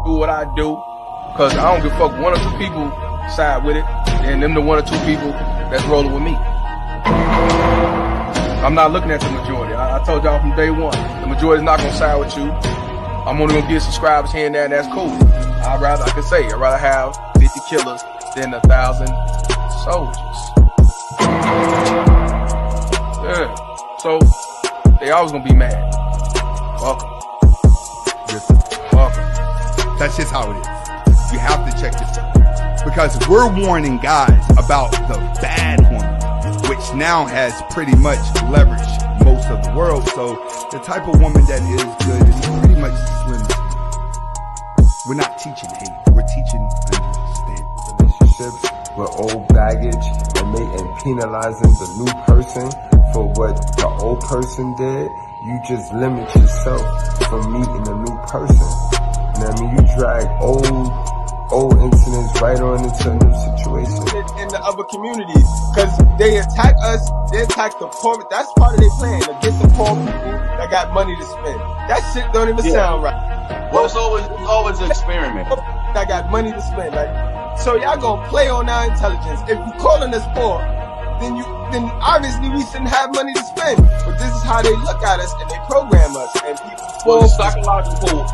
do what I do, because I don't give a fuck. One or two people side with it, and them the one or two people that's rolling with me. I'm not looking at the majority. I told y'all from day one, the majority's not gonna side with you. I'm only gonna get subscribers here and there, and that's cool. I'd rather have 50 killers than 1,000 soldiers. Yeah. So they always gonna be mad. Welcome. Welcome. That's just how it is. You have to check this out. Because we're warning guys about the bad woman, which now has pretty much leveraged most of the world. So the type of woman that is good is pretty much slim. We're not teaching hate. We're teaching understand. Relationships with old baggage and penalizing the new person for what the old person did. You just limit yourself from meeting a new person. You know what I mean? You drag old incidents right on into a new situation. In the other communities, because they attack us, they attack the poor. That's part of their plan, to get the poor people that got money to spend. That shit don't even sound right. Well, it's always an experiment. That got money to spend. Like, so y'all gonna play on our intelligence. If you calling us poor, then obviously we shouldn't have money to spend. But this is how they look at us and they program us. And people. Well, psychological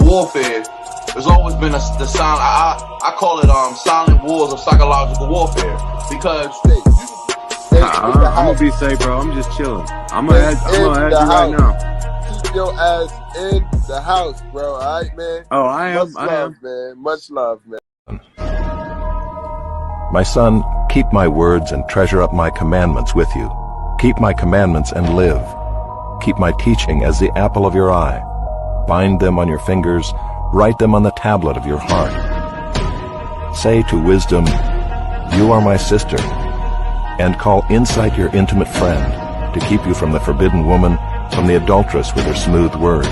warfare. There's always been the silent. I call it silent wars of psychological warfare, because I'm gonna be safe, bro. I'm just chilling. I'm gonna add you right now. Keep your ass in the house, bro. All right, man. Oh, I am. Much love, man. Much love, man. My son, keep my words and treasure up my commandments with you. Keep my commandments and live. Keep my teaching as the apple of your eye. Bind them on your fingers. Write them on the tablet of your heart. Say to wisdom, you are my sister, and call insight your intimate friend, to keep you from the forbidden woman, from the adulteress with her smooth words.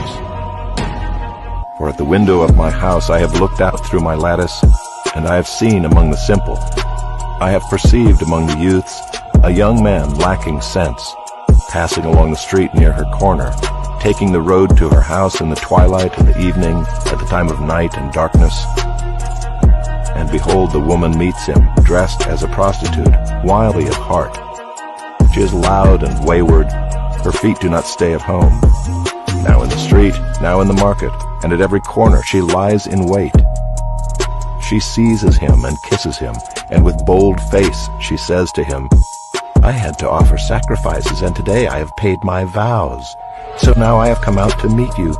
For at the window of my house I have looked out through my lattice, and I have seen among the simple, I have perceived among the youths, a young man lacking sense, passing along the street near her corner, taking the road to her house in the twilight and the evening, at the time of night and darkness. And behold, the woman meets him, dressed as a prostitute, wily of heart. She is loud and wayward. Her feet do not stay at home. Now in the street, now in the market, and at every corner she lies in wait. She seizes him and kisses him, and with bold face she says to him, I had to offer sacrifices, and today I have paid my vows. So now I have come out to meet you,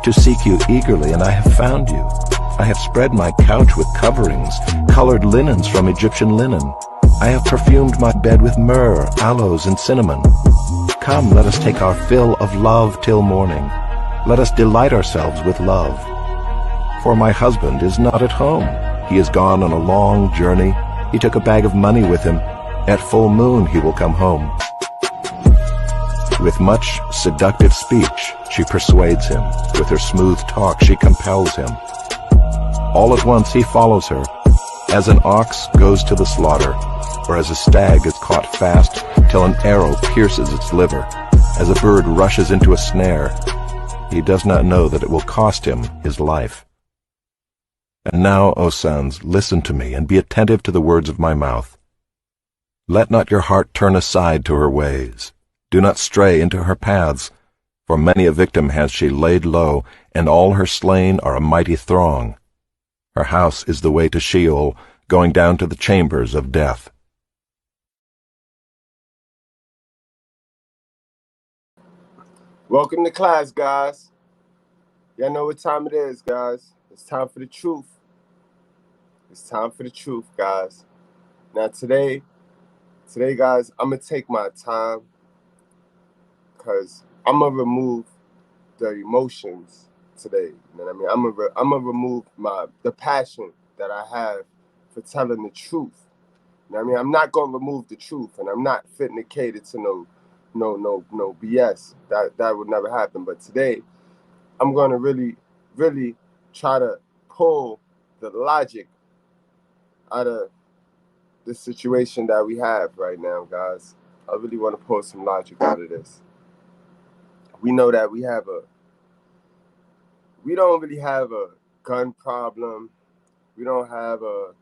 to seek you eagerly, and I have found you. I have spread my couch with coverings, colored linens from Egyptian linen. I have perfumed my bed with myrrh, aloes, and cinnamon. Come, let us take our fill of love till morning. Let us delight ourselves with love. For my husband is not at home. He is gone on a long journey. He took a bag of money with him. At full moon he will come home. With much seductive speech, she persuades him. With her smooth talk, she compels him. All at once he follows her, as an ox goes to the slaughter, or as a stag is caught fast till an arrow pierces its liver, as a bird rushes into a snare. He does not know that it will cost him his life. And now, O sons, listen to me, and be attentive to the words of my mouth. Let not your heart turn aside to her ways. Do not stray into her paths, for many a victim has she laid low, and all her slain are a mighty throng. Her house is the way to Sheol, going down to the chambers of death. Welcome to class, guys. Y'all know what time it is, guys. It's time for the truth. It's time for the truth, guys. Now today, guys, I'm going to take my time, because I'm going to remove the emotions today. You know what I mean? I'm gonna remove the passion that I have for telling the truth. You know what I mean? I'm not gonna remove the truth, and I'm not fitting to cater to no BS. That would never happen. But today, I'm gonna really try to pull the logic out of the situation that we have right now, guys. I really want to pull some logic out of this. We know that we don't really have gun problem. We don't have a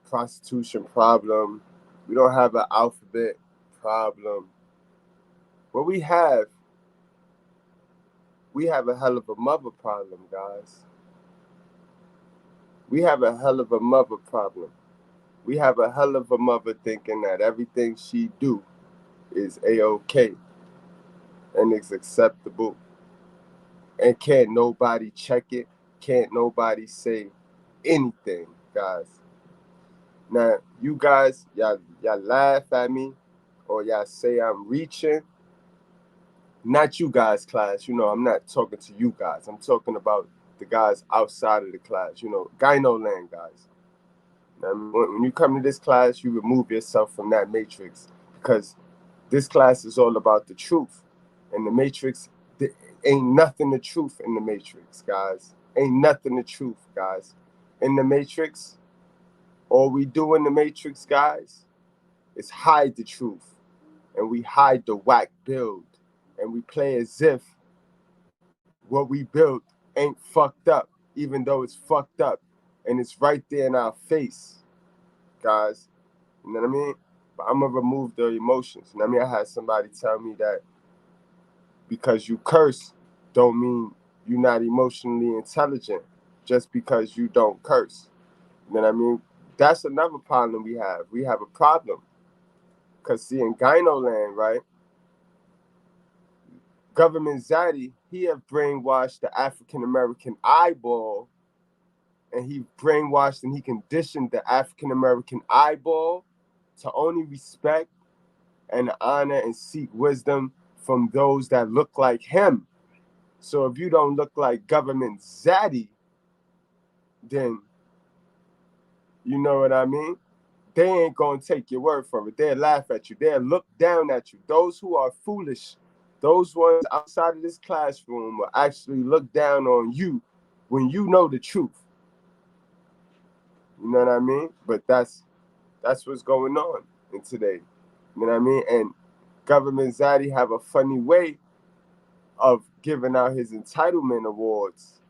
prostitution problem. We don't have an alphabet problem. What we have a hell of a mother problem, guys. We have a hell of a mother problem. We have a hell of a mother thinking that everything she do is A-OK and is acceptable. And can't nobody check it. Can't nobody say anything, guys. Now, you guys, y'all laugh at me or y'all say I'm reaching. Not you guys, class. You know, I'm not talking to you guys. I'm talking about the guys outside of the class. You know, Gyno Land guys. Now, when you come to this class, you remove yourself from that matrix because this class is all about the truth. And the matrix, there ain't nothing the truth in the matrix, guys. Ain't nothing the truth, guys. In the matrix, all we do in the matrix, guys, is hide the truth. And we hide the whack build. And we play as if what we built ain't fucked up, even though it's fucked up. And it's right there in our face, guys. You know what I mean? But I'm going to remove the emotions. You know what I mean? I had somebody tell me that because you curse don't mean you're not emotionally intelligent just because you don't curse. You know what I mean? That's another problem we have. We have a problem. Because see, in Gyno Land, right, Government Zaddy, he have brainwashed the African-American eyeball, and he brainwashed and he conditioned the African-American eyeball to only respect and honor and seek wisdom from those that look like him. So if you don't look like Government Zaddy, then you know what I mean? They ain't going to take your word for it. They'll laugh at you. They'll look down at you. Those who are foolish, those ones outside of this classroom will actually look down on you when you know the truth. You know what I mean? But that's what's going on in today. You know what I mean? And Government Zaddy have a funny way of giving out his entitlement awards.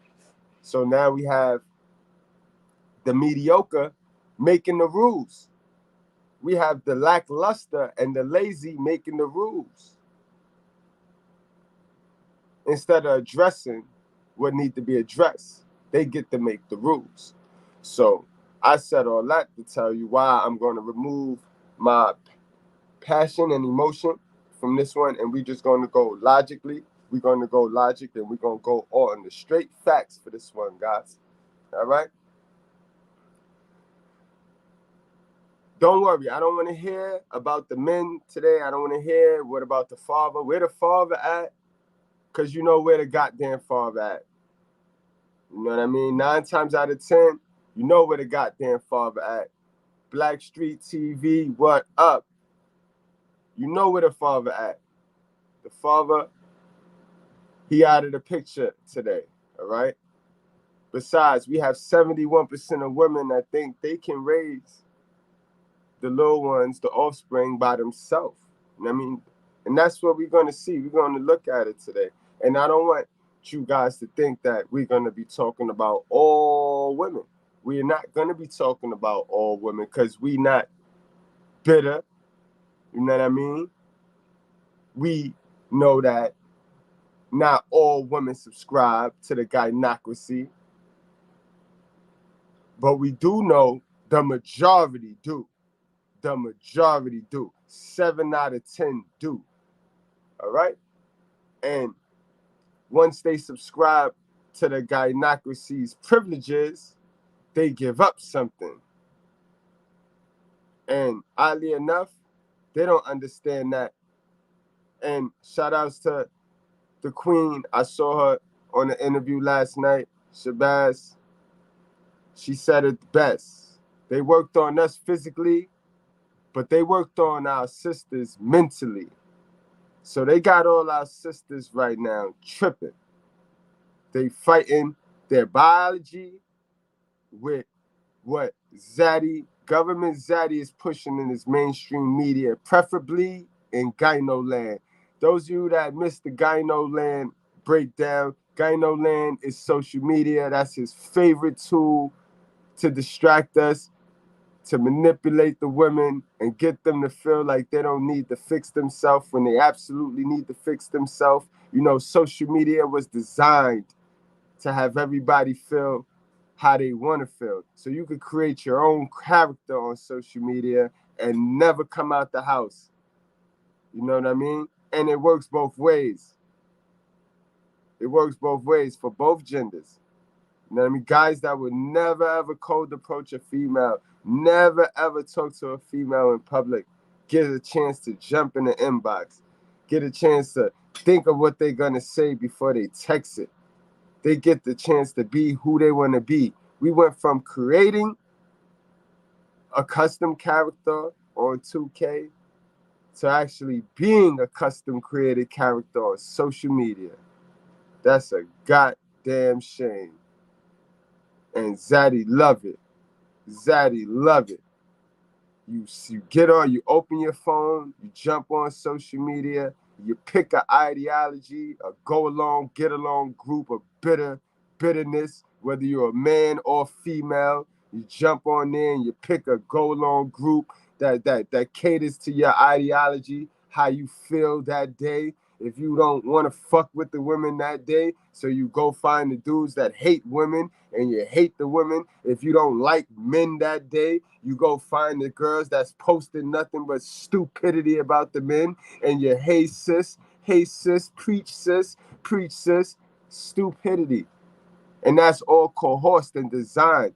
So now we have the mediocre making the rules. We have the lackluster and the lazy making the rules. Instead of addressing what needs to be addressed, they get to make the rules. So I said all that to tell you why I'm going to remove my passion and emotion from this one, and we're just going to go logically. We're going to go logic, and we're going to go on the straight facts for this one, guys. All right? Don't worry. I don't want to hear about the men today. I don't want to hear what about the father. Where the father at? Because you know where the goddamn father at. You know what I mean? 9 times out of 10, you know where the goddamn father at. Black Street TV, what up? You know where the father at. The father, he out of the picture today, all right? Besides, we have 71% of women that think they can raise the little ones, the offspring, by themselves. You know what I mean? And that's what we're going to see. We're going to look at it today. And I don't want you guys to think that we're going to be talking about all women. We're not going to be talking about all women because we're not bitter. You know what I mean? We know that not all women subscribe to the gynocracy. But we do know the majority do. The majority do. 7 out of 10 do. All right? And once they subscribe to the gynocracy's privileges, they give up something. And oddly enough, they don't understand that. And shout outs to the queen. I saw her on the interview last night, Shabazz. She said it best. They worked on us physically, but they worked on our sisters mentally. So they got all our sisters right now tripping. They fighting their biology with what Government Zaddy is pushing in his mainstream media, preferably in Gyno Land. Those of you that missed the Gyno Land breakdown, Gyno Land is social media. That's his favorite tool to distract us, to manipulate the women and get them to feel like they don't need to fix themselves when they absolutely need to fix themselves. You know, social media was designed to have everybody feel how they want to feel. So you could create your own character on social media and never come out the house. You know what I mean? And it works both ways. It works both ways for both genders. You know what I mean? Guys that would never ever cold approach a female, never ever talk to a female in public, get a chance to jump in the inbox, get a chance to think of what they're gonna say before they text it. They get the chance to be who they want to be. We went from creating a custom character on 2K to actually being a custom created character on social media. That's a goddamn shame. And Zaddy love it. Zaddy love it. You get on, you open your phone, you jump on social media, you pick an ideology, a go along, get along group of bitterness, whether you're a man or female, you jump on there and you pick a go along group that caters to your ideology, how you feel that day. If you don't want to fuck with the women that day, so you go find the dudes that hate women and you hate the women. If you don't like men that day, you go find the girls that's posting nothing but stupidity about the men and you hey sis, preach sis, stupidity. And that's all coerced and designed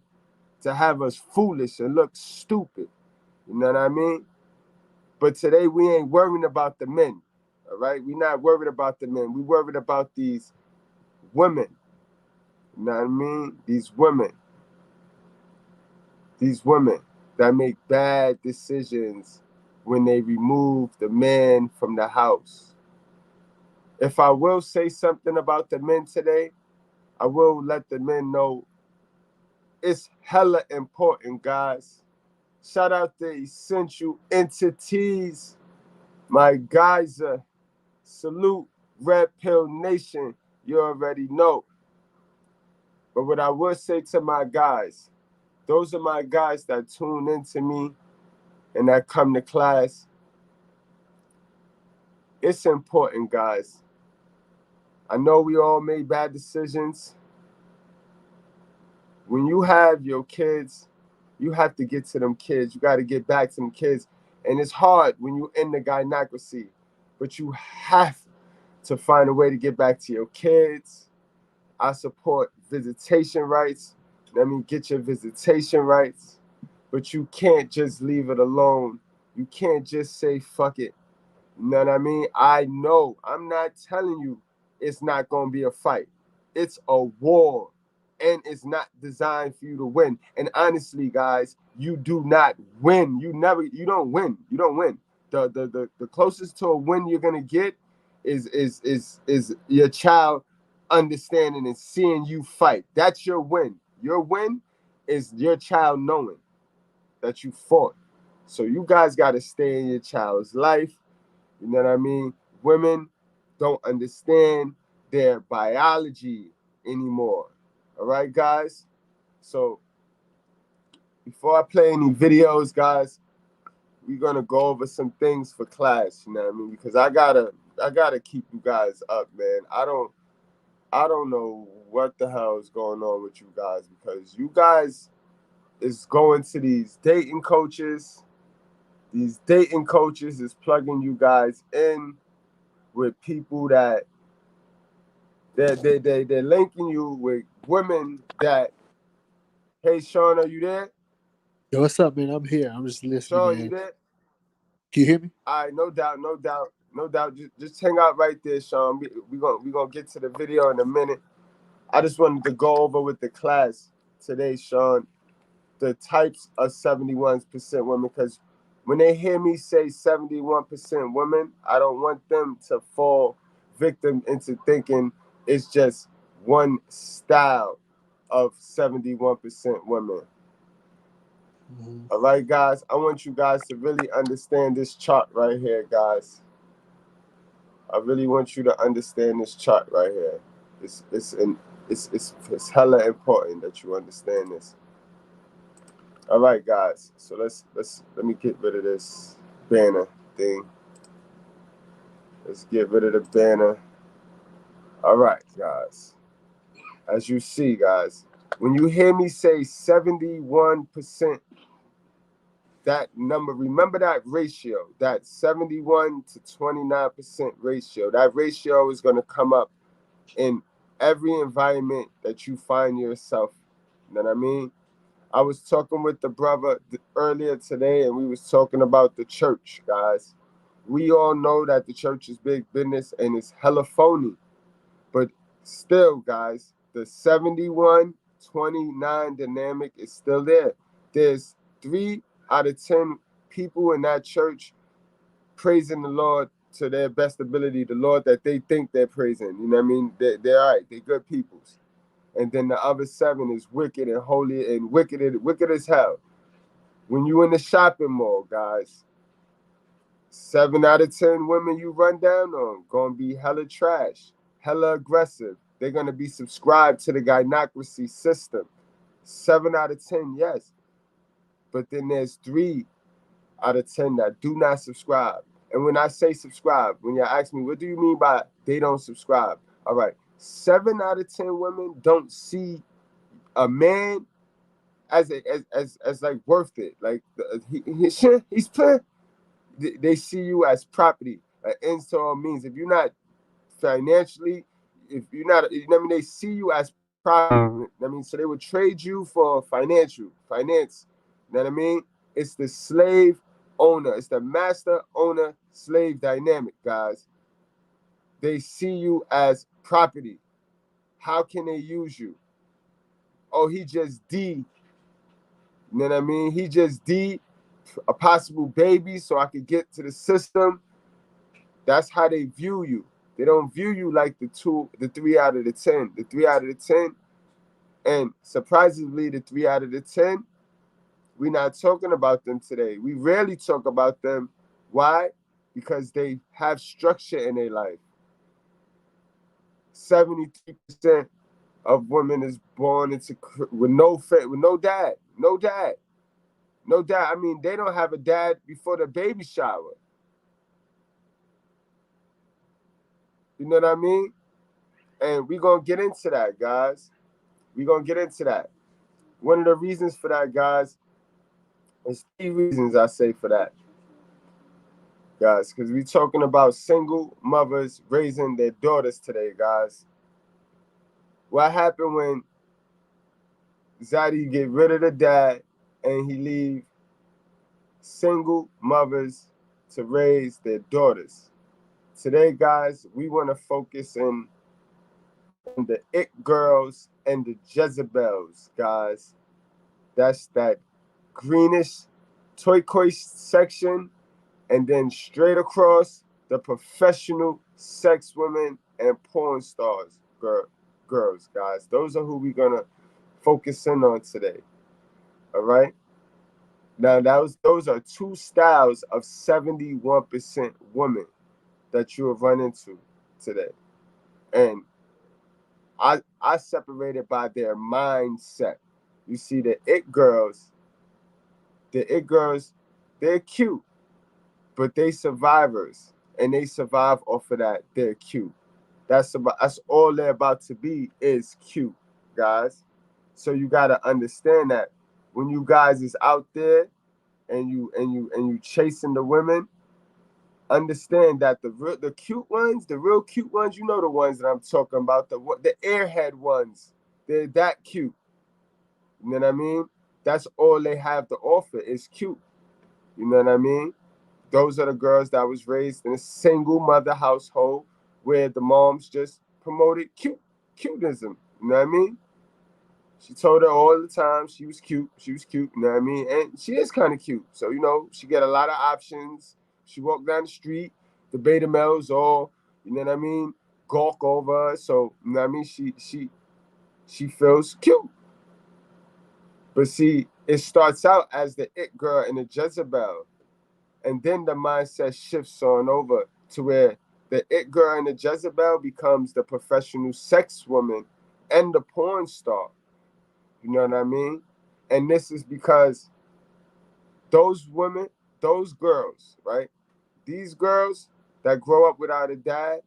to have us foolish and look stupid. You know what I mean? But today we ain't worrying about the men. All right, we're not worried about the men. We worried about these women. You know what I mean? These women that make bad decisions when they remove the man from the house. If I will say something about the men today, I will let the men know it's hella important, guys. Shout out to Essential Entities, my guys. Salute, Red Pill Nation. You already know. But what I would say to my guys, those are my guys that tune into me and that come to class. It's important, guys. I know we all made bad decisions. When you have your kids, you have to get to them kids. You got to get back to them kids. And it's hard when you in the gynocracy, but you have to find a way to get back to your kids. I support visitation rights. Let me get your visitation rights. But you can't just leave it alone. You can't just say, fuck it. You know what I mean? I know. I'm not telling you it's not going to be a fight. It's a war. And it's not designed for you to win. And honestly, guys, you do not win. You don't win. You don't win. The closest to a win you're going to get is your child understanding and seeing you fight. That's your win. Your win is your child knowing that you fought. So you guys got to stay in your child's life. You know what I mean? Women don't understand their biology anymore. All right, guys? So before I play any videos, guys, we're going to go over some things for class, you know what I mean? Because I gotta keep you guys up, man. I don't know what the hell is going on with you guys, because you guys is going to these dating coaches. These dating coaches is plugging you guys in with people that they're linking you with women that. Hey, Sean, are you there? Yo, what's up, man? I'm here. I'm just listening. Sean, man. you there? Can you hear me? All right, no doubt. Just hang out right there, Sean. We gonna get to the video in a minute. I just wanted to go over with the class today, Sean, the types of 71% women, because when they hear me say 71% women, I don't want them to fall victim into thinking it's just one style of 71% women. Mm-hmm. All right, guys, I want you guys to really understand this chart right here, guys. I really want you to understand this chart right here. It's hella important that you understand this. All right, guys. So let me get rid of this banner thing. Let's get rid of the banner. All right, guys. As you see, guys, when you hear me say 71%, that number, remember that ratio, that 71 to 29% ratio. That ratio is going to come up in every environment that you find yourself. You know what I mean? I was talking with the brother earlier today, and we was talking about the church, guys. We all know that the church is big business and it's hella phony. But still, guys, the 71-29 dynamic is still there. There's 3 out of 10 people in that church praising the Lord to their best ability, the Lord that they think they're praising. You know what I mean? They're all right. They're good peoples. And then the other 7 is wicked and holy and wicked as hell. When you in the shopping mall, guys, 7 out of 10 women you run down on gonna be hella trash, hella aggressive. They're gonna be subscribed to the gynocracy system. 7 out of 10, yes. But then there's 3 out of 10 that do not subscribe. And when I say subscribe, when you ask me, what do you mean by they don't subscribe? All right, 7 out of 10 women don't see a man as like worth it. Like he's playing. They see you as property. Install means if you're not financially, if you're not, you know what I mean, they see you as property. I mean, so they would trade you for finance. You know what I mean? It's the slave owner. It's the master owner slave dynamic, guys. They see you as property. How can they use you? Oh, he just D. You know what I mean? He just D a possible baby so I could get to the system. That's how they view you. They don't view you like the 3 out of the 10. The 3 out of the 10, and surprisingly, the 3 out of the 10, we're not talking about them today. We rarely talk about them. Why? Because they have structure in their life. 73% of women is born into with no dad. I mean, they don't have a dad before the baby shower. You know what I mean? And we're going to get into that, guys. We're going to get into that. One of the reasons for that, guys, is 3 reasons I say for that, guys, because we're talking about single mothers raising their daughters today, guys. What happened when Zaddy get rid of the dad and he leave single mothers to raise their daughters? Today, guys, we want to focus on the it girls and the Jezebels, guys. That's that greenish turquoise section, and then straight across the professional sex women and porn stars, girls, guys. Those are who we're gonna focus in on today. All right. Now, those are 2 styles of 71% women that you'll run into today. And I separated by their mindset. You see, the it girls, they're cute, but they survivors, and they survive off of that. They're cute. That's all they're about to be is cute, guys. So you gotta understand that when you guys is out there and you chasing the women, understand that the cute ones, the real cute ones, you know the ones that I'm talking about, the airhead ones, they're that cute. You know what I mean? That's all they have to offer is cute. You know what I mean? Those are the girls that was raised in a single mother household where the moms just promoted cuteism. You know what I mean? She told her all the time she was cute. You know what I mean? And she is kind of cute. So, you know, she get a lot of options. She walked down the street, the beta males all, you know what I mean, gawk over her. So, you know what I mean? She feels cute. But see, it starts out as the it girl and the Jezebel. And then the mindset shifts on over to where the it girl and the Jezebel becomes the professional sex woman and the porn star. You know what I mean? And this is because those women, those girls, right? These girls that grow up without a dad,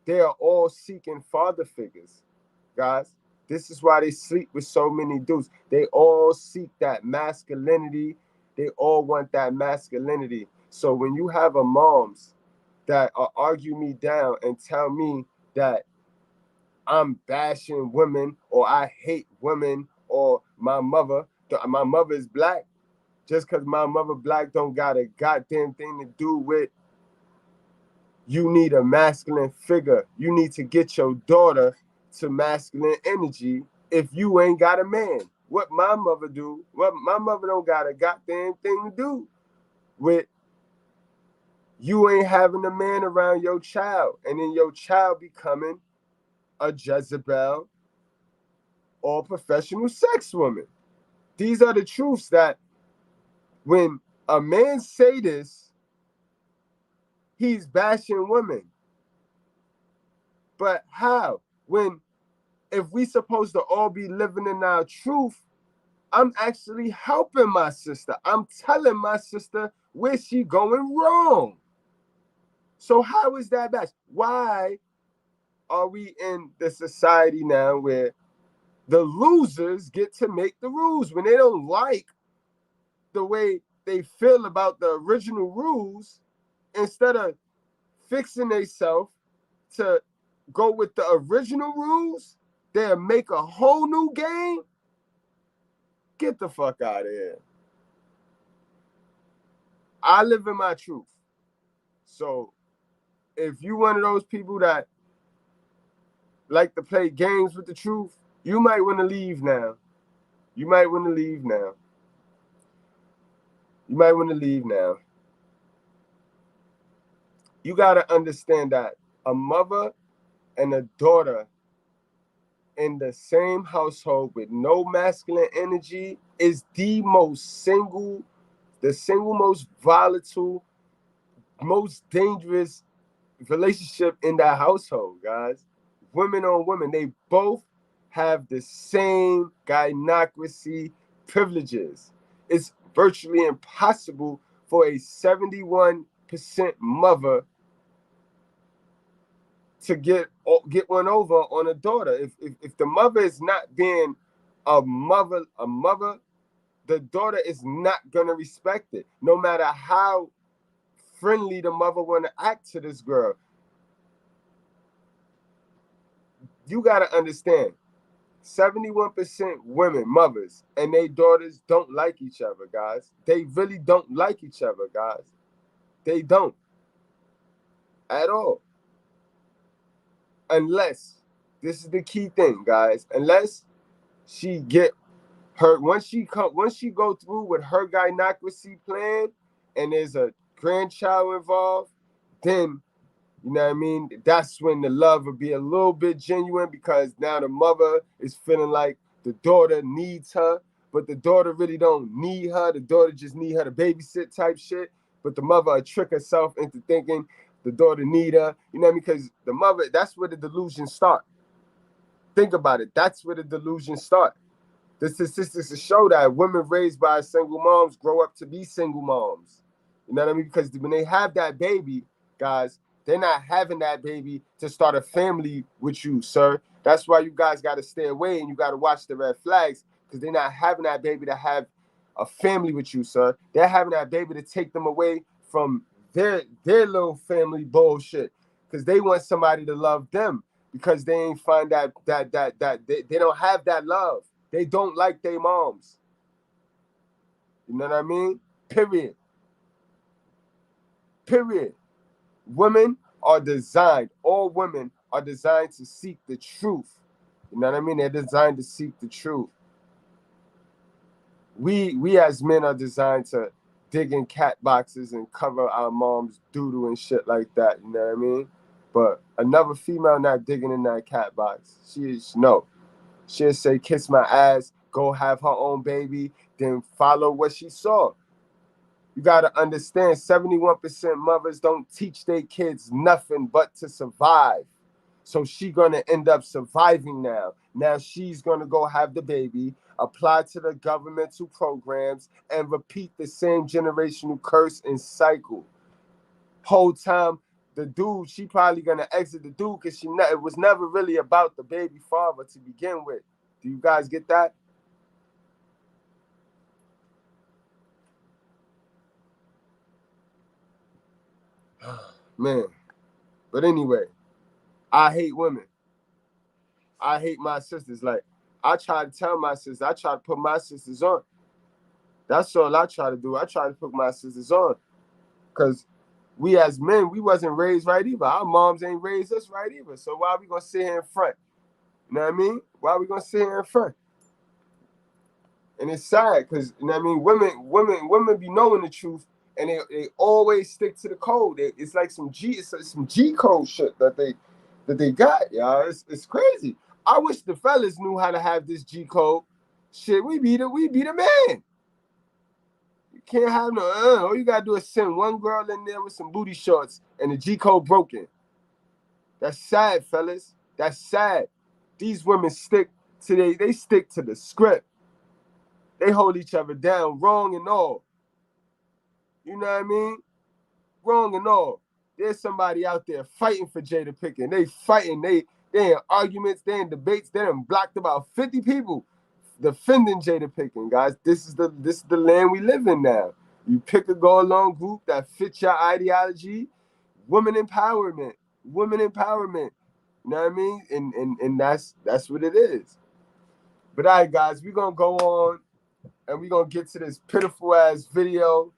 they are all seeking father figures, guys. This is why they sleep with so many dudes. They all seek that masculinity. They all want that masculinity. So when you have a moms that argue me down and tell me that I'm bashing women or I hate women or my mother is black, just because my mother black don't got a goddamn thing to do with you need a masculine figure. You need to get your daughter to masculine energy if you ain't got a man. What my mother do, what my mother don't got a goddamn thing to do with you ain't having a man around your child and then your child becoming a Jezebel or professional sex woman. These are the truths that when a man say this, he's bashing women. But how? When if we supposed to all be living in our truth, I'm actually helping my sister. I'm telling my sister where she going wrong. So how is that bad? Why are we in the society now where the losers get to make the rules when they don't like the way they feel about the original rules? Instead of fixing themselves to go with the original rules, they'll make a whole new game. Get the fuck out of here. I live in my truth. So if you one of those people that like to play games with the truth, you might want to leave now. You might want to leave now. You might want to leave now. You got to understand that a mother and a daughter in the same household with no masculine energy is the single most volatile, most dangerous relationship in that household, guys. Women on women, they both have the same gynocracy privileges. It's virtually impossible for a 71% mother to get one over on a daughter. If the mother is not being a mother, the daughter is not gonna respect it, no matter how friendly the mother wanna act to this girl. You gotta understand, 71% women, mothers, and their daughters don't like each other, guys. They really don't like each other, guys. They don't at all. Unless, this is the key thing, guys, unless she get her, once she go through with her gynocracy plan and there's a grandchild involved, then, you know what I mean, that's when the love will be a little bit genuine, because now the mother is feeling like the daughter needs her, but the daughter really don't need her. The daughter just need her to babysit type shit, but the mother will trick herself into thinking the daughter need her, you know what I mean? Because the mother, that's where the delusions start. Think about it. That's where the delusions start. The statistics show that women raised by single moms grow up to be single moms. You know what I mean? Because when they have that baby, guys, they're not having that baby to start a family with you, sir. That's why you guys got to stay away and you got to watch the red flags, because they're not having that baby to have a family with you, sir. They're having that baby to take them away from their little family bullshit, because they want somebody to love them, because they ain't find that they don't have that love. They don't like their moms. You know what I mean? Period. Women are designed, all women are designed to seek the truth. You know what I mean? They're designed to seek the truth. We as men are designed to dig in cat boxes and cover our mom's doo-doo and shit like that. You know what I mean? But another female not digging in that cat box. She'll say, kiss my ass, go have her own baby, then follow what she saw. You got to understand 71% mothers don't teach their kids nothing but to survive. So she going to end up surviving now. Now she's going to go have the baby, apply to the governmental programs, and repeat the same generational curse and cycle. Whole time, the dude, she probably going to exit the dude because it was never really about the baby father to begin with. Do you guys get that? Man. But anyway, I hate women. I hate my sisters. Like, I try to tell my sisters, I try to put my sisters on. That's all I try to do. I try to put my sisters on. Because we as men, we wasn't raised right either. Our moms ain't raised us right either. So why are we going to sit here in front? You know what I mean? Why are we going to sit here in front? And it's sad because, you know what I mean? Women be knowing the truth. And they always stick to the code. It's like some G code shit that they got, y'all. It's crazy. I wish the fellas knew how to have this G code. Shit, we be the man. You can't have no. All you gotta do is send one girl in there with some booty shorts and the G code broken. That's sad, fellas. That's sad. These women stick to they stick to the script. They hold each other down, wrong and all. You know what I mean? Wrong and all. There's somebody out there fighting for Jada Pinkett. They fighting. They in arguments. They in debates. They done blocked about 50 people defending Jada Pinkett, guys. This is the land we live in now. You pick a go-along group that fits your ideology. Women empowerment. Women empowerment. You know what I mean? And that's what it is. But all right, guys, we're gonna go on and we're gonna get to this pitiful ass video.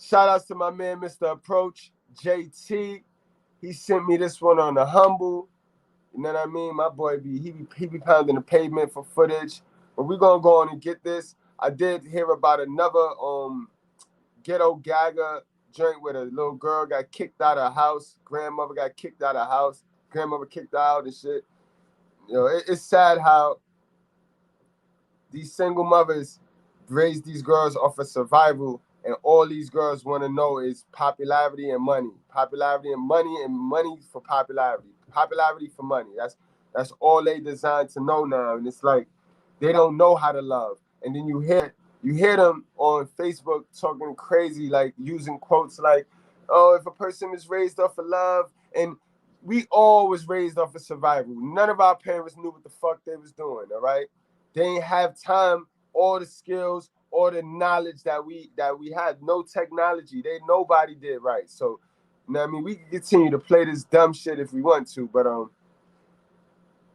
Shout outs to my man, Mr. Approach, JT. He sent me this one on the humble. You know what I mean? My boy he be pounding the pavement for footage. But we're gonna go on and get this. I did hear about another Ghetto Gagger joint where the little girl got kicked out of her house. Grandmother got kicked out of her house. Grandmother kicked her out and shit. You know, it's sad how these single mothers raise these girls off of survival. And all these girls want to know is popularity and money. Popularity and money for popularity. Popularity for money. That's all they designed to know now. And it's like they don't know how to love. And then you hear them on Facebook talking crazy, like using quotes like, oh, if a person is raised off of love, and we all was raised off of survival. None of our parents knew what the fuck they was doing, all right? They ain't have time, all the skills, or the knowledge that we had. No technology. Nobody did right. So, you know what I mean? We can continue to play this dumb shit if we want to, but I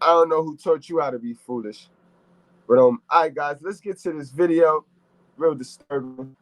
don't know who taught you how to be foolish. But all right, guys, let's get to this video. Real disturbing.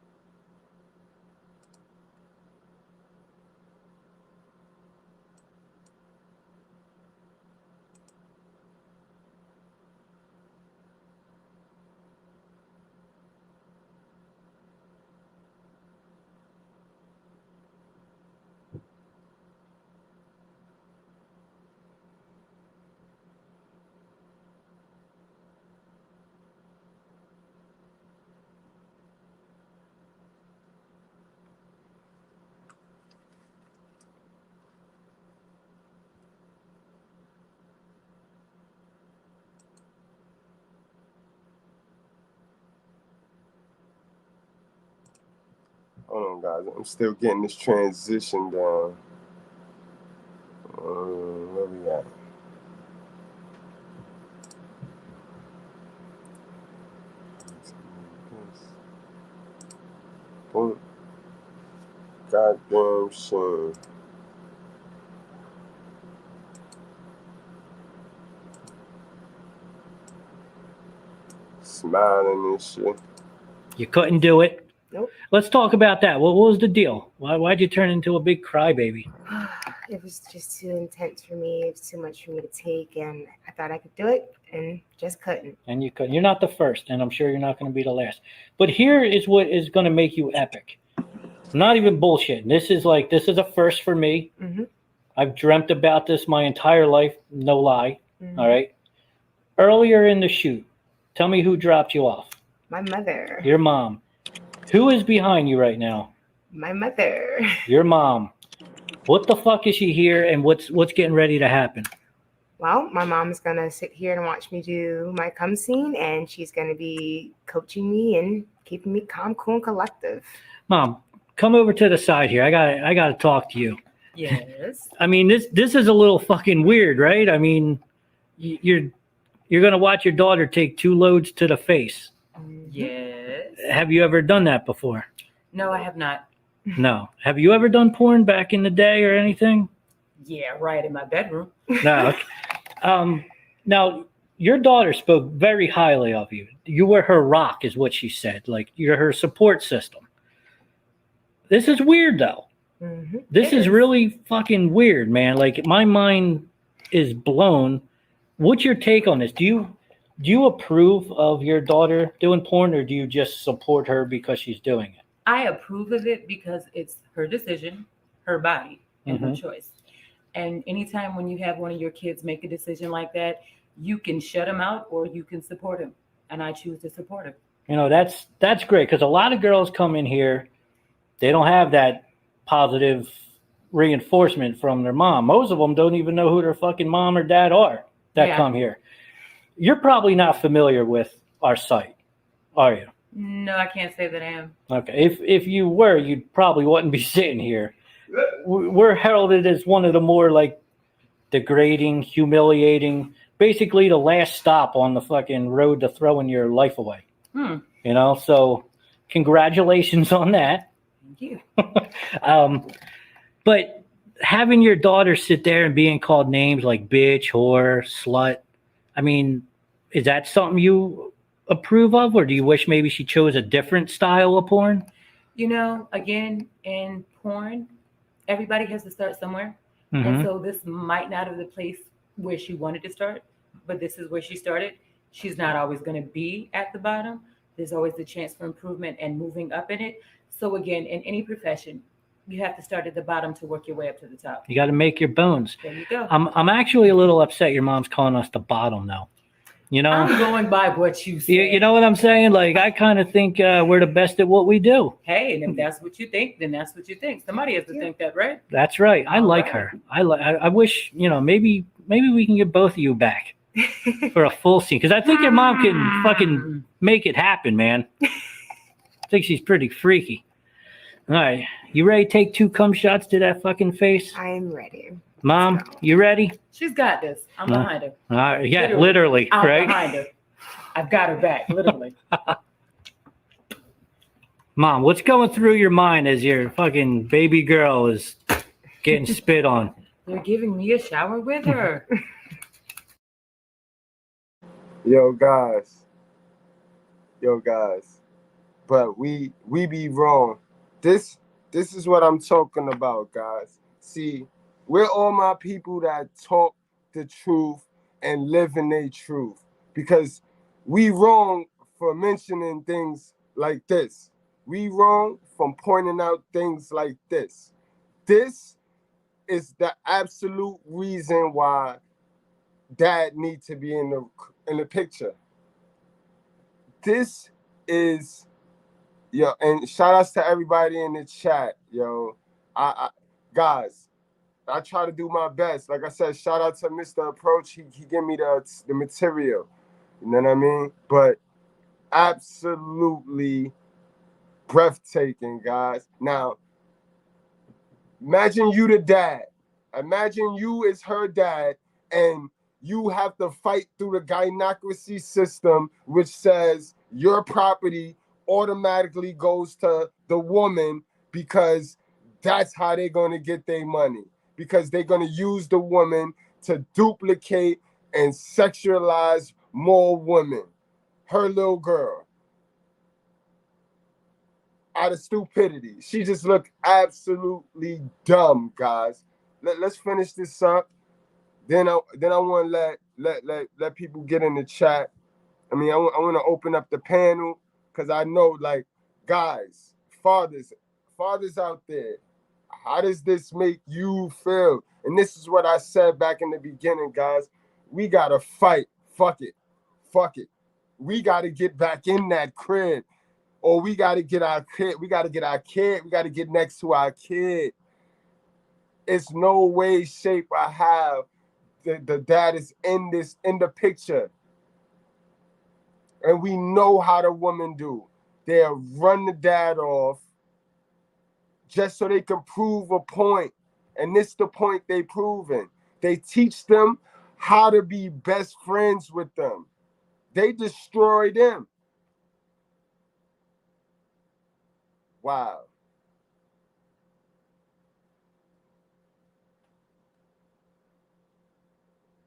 Hold on, guys. I'm still getting this transition down. Where we at? Boom. Goddamn shame. Smiling and shit. You couldn't do it. Nope. Let's talk about that. What was the deal? Why'd you turn into a big crybaby? It was just too intense for me. It was too much for me to take, and I thought I could do it, and just couldn't. And you couldn't. You're not the first, and I'm sure you're not going to be the last. But here is what is going to make you epic. Not even bullshit. This is a first for me. Mm-hmm. I've dreamt about this my entire life. No lie. Mm-hmm. All right. Earlier in the shoot, tell me who dropped you off. My mother. Your mom. Who is behind you right now? My mother. Your mom. What the fuck is she here, and what's getting ready to happen? Well, my mom's gonna sit here and watch me do my cum scene, and she's gonna be coaching me and keeping me calm, cool, and collective. Mom, come over to the side here. I gotta talk to you. Yes. I mean, this is a little fucking weird, right? I mean, you're gonna watch your daughter take 2 loads to the face. Yes. Have you ever done that before? No, I have not. No. Have you ever done porn back in the day or anything? Yeah, right in my bedroom. No. Now, your daughter spoke very highly of you. You were her rock, is what she said. Like, you're her support system. This is weird, though. Mm-hmm. This is really fucking weird, man. Like, my mind is blown. What's your take on this? Do you approve of your daughter doing porn, or do you just support her because she's doing it? I approve of it because it's her decision, her body, and her choice. And anytime when you have one of your kids make a decision like that, you can shut him out or you can support him. And I choose to support him. You know, that's great, because a lot of girls come in here, they don't have that positive reinforcement from their mom. Most of them don't even know who their fucking mom or dad are that come here. You're probably not familiar with our site, are you? No, I can't say that I am. Okay. If you were, you probably wouldn't be sitting here. We're heralded as one of the more like degrading, humiliating, basically the last stop on the fucking road to throwing your life away. You know, so congratulations on that. Thank you. But having your daughter sit there and being called names like bitch, whore, slut, I mean, is that something you approve of, or do you wish maybe she chose a different style of porn? You know, again, in porn, everybody has to start somewhere. And so this might not have the place where she wanted to start, but this is where she started. She's not always going to be at the bottom. There's always the chance for improvement and moving up in it. So again, in any profession, you have to start at the bottom to work your way up to the top. You got to make your bones. There you go. I'm actually a little upset your mom's calling us the bottom though. You know, I'm going by what you say. You know what I'm saying? Like, I kind of think we're the best at what we do. Hey, and if that's what you think, then that's what you think. Somebody has to think that, right? That's right. I like her. I wish, you know, maybe we can get both of you back for a full scene, because I think your mom can fucking make it happen, man. I think she's pretty freaky. All right, you ready to take 2 cum shots to that fucking face? I'm ready. Mom, you ready? She's got this. I'm behind her. All right, yeah, literally I'm right? behind her. I've got her back, literally. Mom, what's going through your mind as your fucking baby girl is getting spit on? They're giving me a shower with her. Yo, guys. But we be wrong. This is what I'm talking about, guys. See, we're all my people that talk the truth and live in their truth, because we wrong for mentioning things like this. We wrong from pointing out things like this. This is the absolute reason why dad needs to be in the picture. This is, yo, and shout outs to everybody in the chat, yo. Guys, I try to do my best. Like I said, shout out to Mr. Approach. He gave me the material. You know what I mean? But absolutely breathtaking, guys. Now, imagine you the dad. Imagine you is her dad, and you have to fight through the gynocracy system, which says your property automatically goes to the woman, because that's how they're going to get their money. Because they're going to use the woman to duplicate and sexualize more women. Her little girl. Out of stupidity. She just looked absolutely dumb, guys. Let's finish this up. Then I want to let people get in the chat. I mean, I want to open up the panel, because I know, like, guys, fathers out there, how does this make you feel? And this is what I said back in the beginning, guys. We got to fight. Fuck it. We got to get back in that crib. or we got to get our kid. We got to get our kid. We got to get next to our kid. It's no way, shape, or how the dad is in the picture. And we know how the women do. They'll run the dad off just so they can prove a point. And this is the point they proving. They teach them how to be best friends with them. They destroy them. Wow.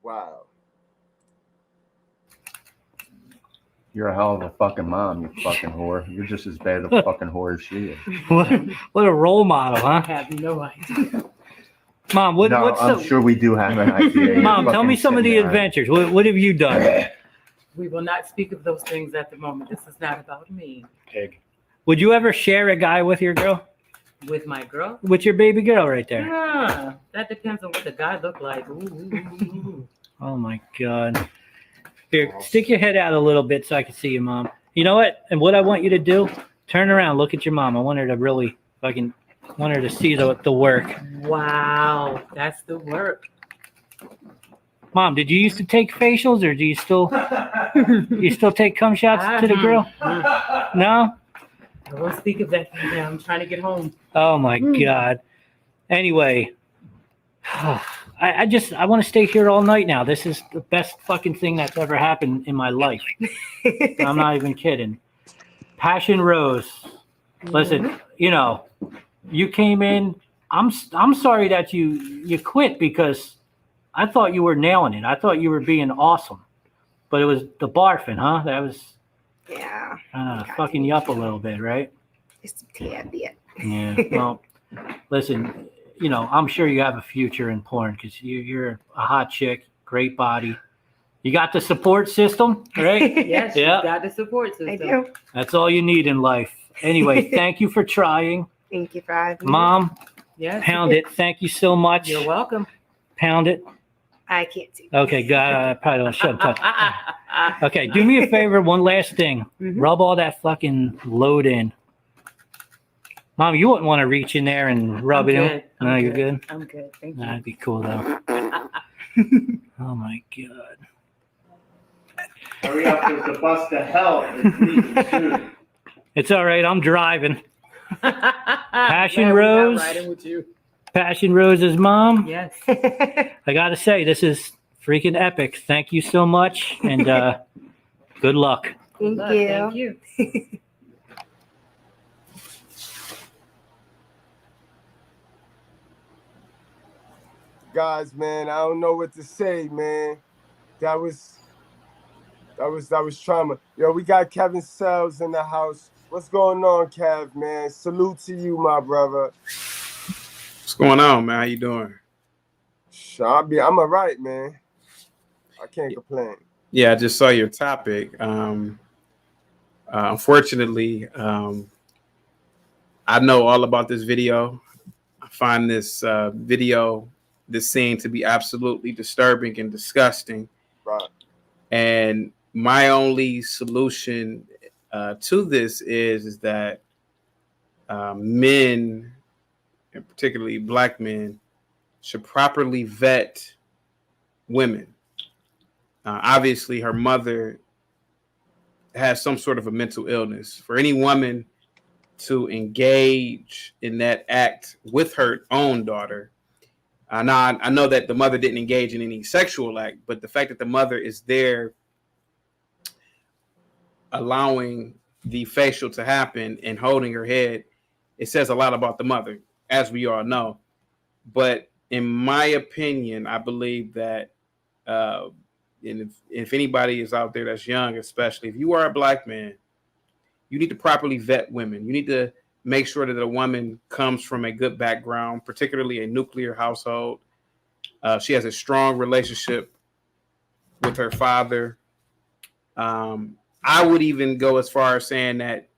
Wow. You're a hell of a fucking mom, you fucking whore. You're just as bad a fucking whore as she is. What a role model, huh? I have no idea. Mom, I'm sure we do have an idea. Mom, tell me some of the adventures. What have you done? We will not speak of those things at the moment. This is not about me. Pig. Would you ever share a guy with your girl? With my girl? With your baby girl right there? Yeah, that depends on what the guy look like. Ooh. Oh my God. Here, stick your head out a little bit so I can see you, Mom. You know what? And what I want you to do, turn around, look at your mom. I want her to really want her to see the work. Wow, that's the work. Mom, did you used to take facials, or do you still take cum shots to the girl? No? I won't speak of that right now. I'm trying to get home. Oh my God. Anyway, I want to stay here all night now. This is the best fucking thing that's ever happened in my life. I'm not even kidding. Passion Rose. Listen, you came in. I'm sorry that you quit, because I thought you were nailing it. I thought you were being awesome. But it was the barfing, huh? That was fucking you up a little bit, right? Just a tad bit. Yeah. Well, listen, I'm sure you have a future in porn, because you're a hot chick, great body. You got the support system, right? Yes, yeah. You got the support system. I do. That's all you need in life. Anyway, thank you for trying. Thank you for having me. Mom, yes. Pound it. Thank you so much. You're welcome. Pound it. I can't see. Okay, God, I probably don't shut up. Okay, do me a favor, one last thing. Rub all that fucking load in. Mom, you wouldn't want to reach in there and rub it in. No, you're good? I'm good. Thank you. That'd be cool, though. Oh, my God. Hurry up, there's the bus to hell. It's all right. I'm driving. Passion Rose. Riding with you. Passion Rose's mom. Yes. I got to say, this is freaking epic. Thank you so much. And good luck. Thank you. Thank you. Guys, man, I don't know what to say, man. That was trauma. Yo, we got Kevin Sells in the house. What's going on, Kev, man? Salute to you, my brother. What's going on, man? How you doing? I'm all right, man. I can't complain. Yeah, I just saw your topic. Unfortunately, I know all about this video. I find this this scene to be absolutely disturbing and disgusting. Right. And my only solution to this is that men, and particularly black men, should properly vet women. Obviously, her mother has some sort of a mental illness. For any woman to engage in that act with her own daughter, now I know that the mother didn't engage in any sexual act, but the fact that the mother is there allowing the facial to happen and holding her head, it says a lot about the mother, as we all know. But in my opinion, I believe that, and if anybody is out there that's young, especially if you are a black man, you need to properly vet women. You need to make sure that a woman comes from a good background, particularly a nuclear household. She has a strong relationship with her father. I would even go as far as saying that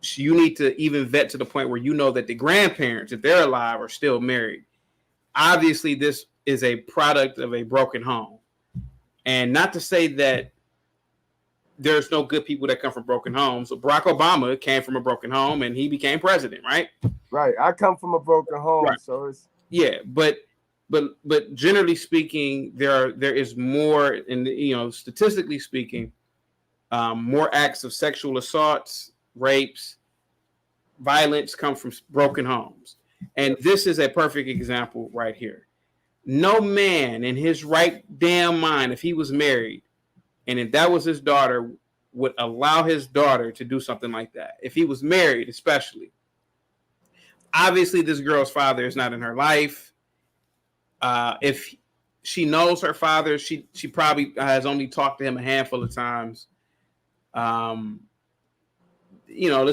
you need to even vet to the point where you know that the grandparents, if they're alive, are still married. Obviously, this is a product of a broken home. And not to say that there's no good people that come from broken homes. So Barack Obama came from a broken home and he became president, right? Right. I come from a broken home, right. So it's but generally speaking, there is more, in statistically speaking, more acts of sexual assaults, rapes, violence come from broken homes, and this is a perfect example right here. No man in his right damn mind, if he was married, and if that was his daughter, would allow his daughter to do something like that. If he was married, especially. Obviously, this girl's father is not in her life. If she knows her father, she probably has only talked to him a handful of times. Let's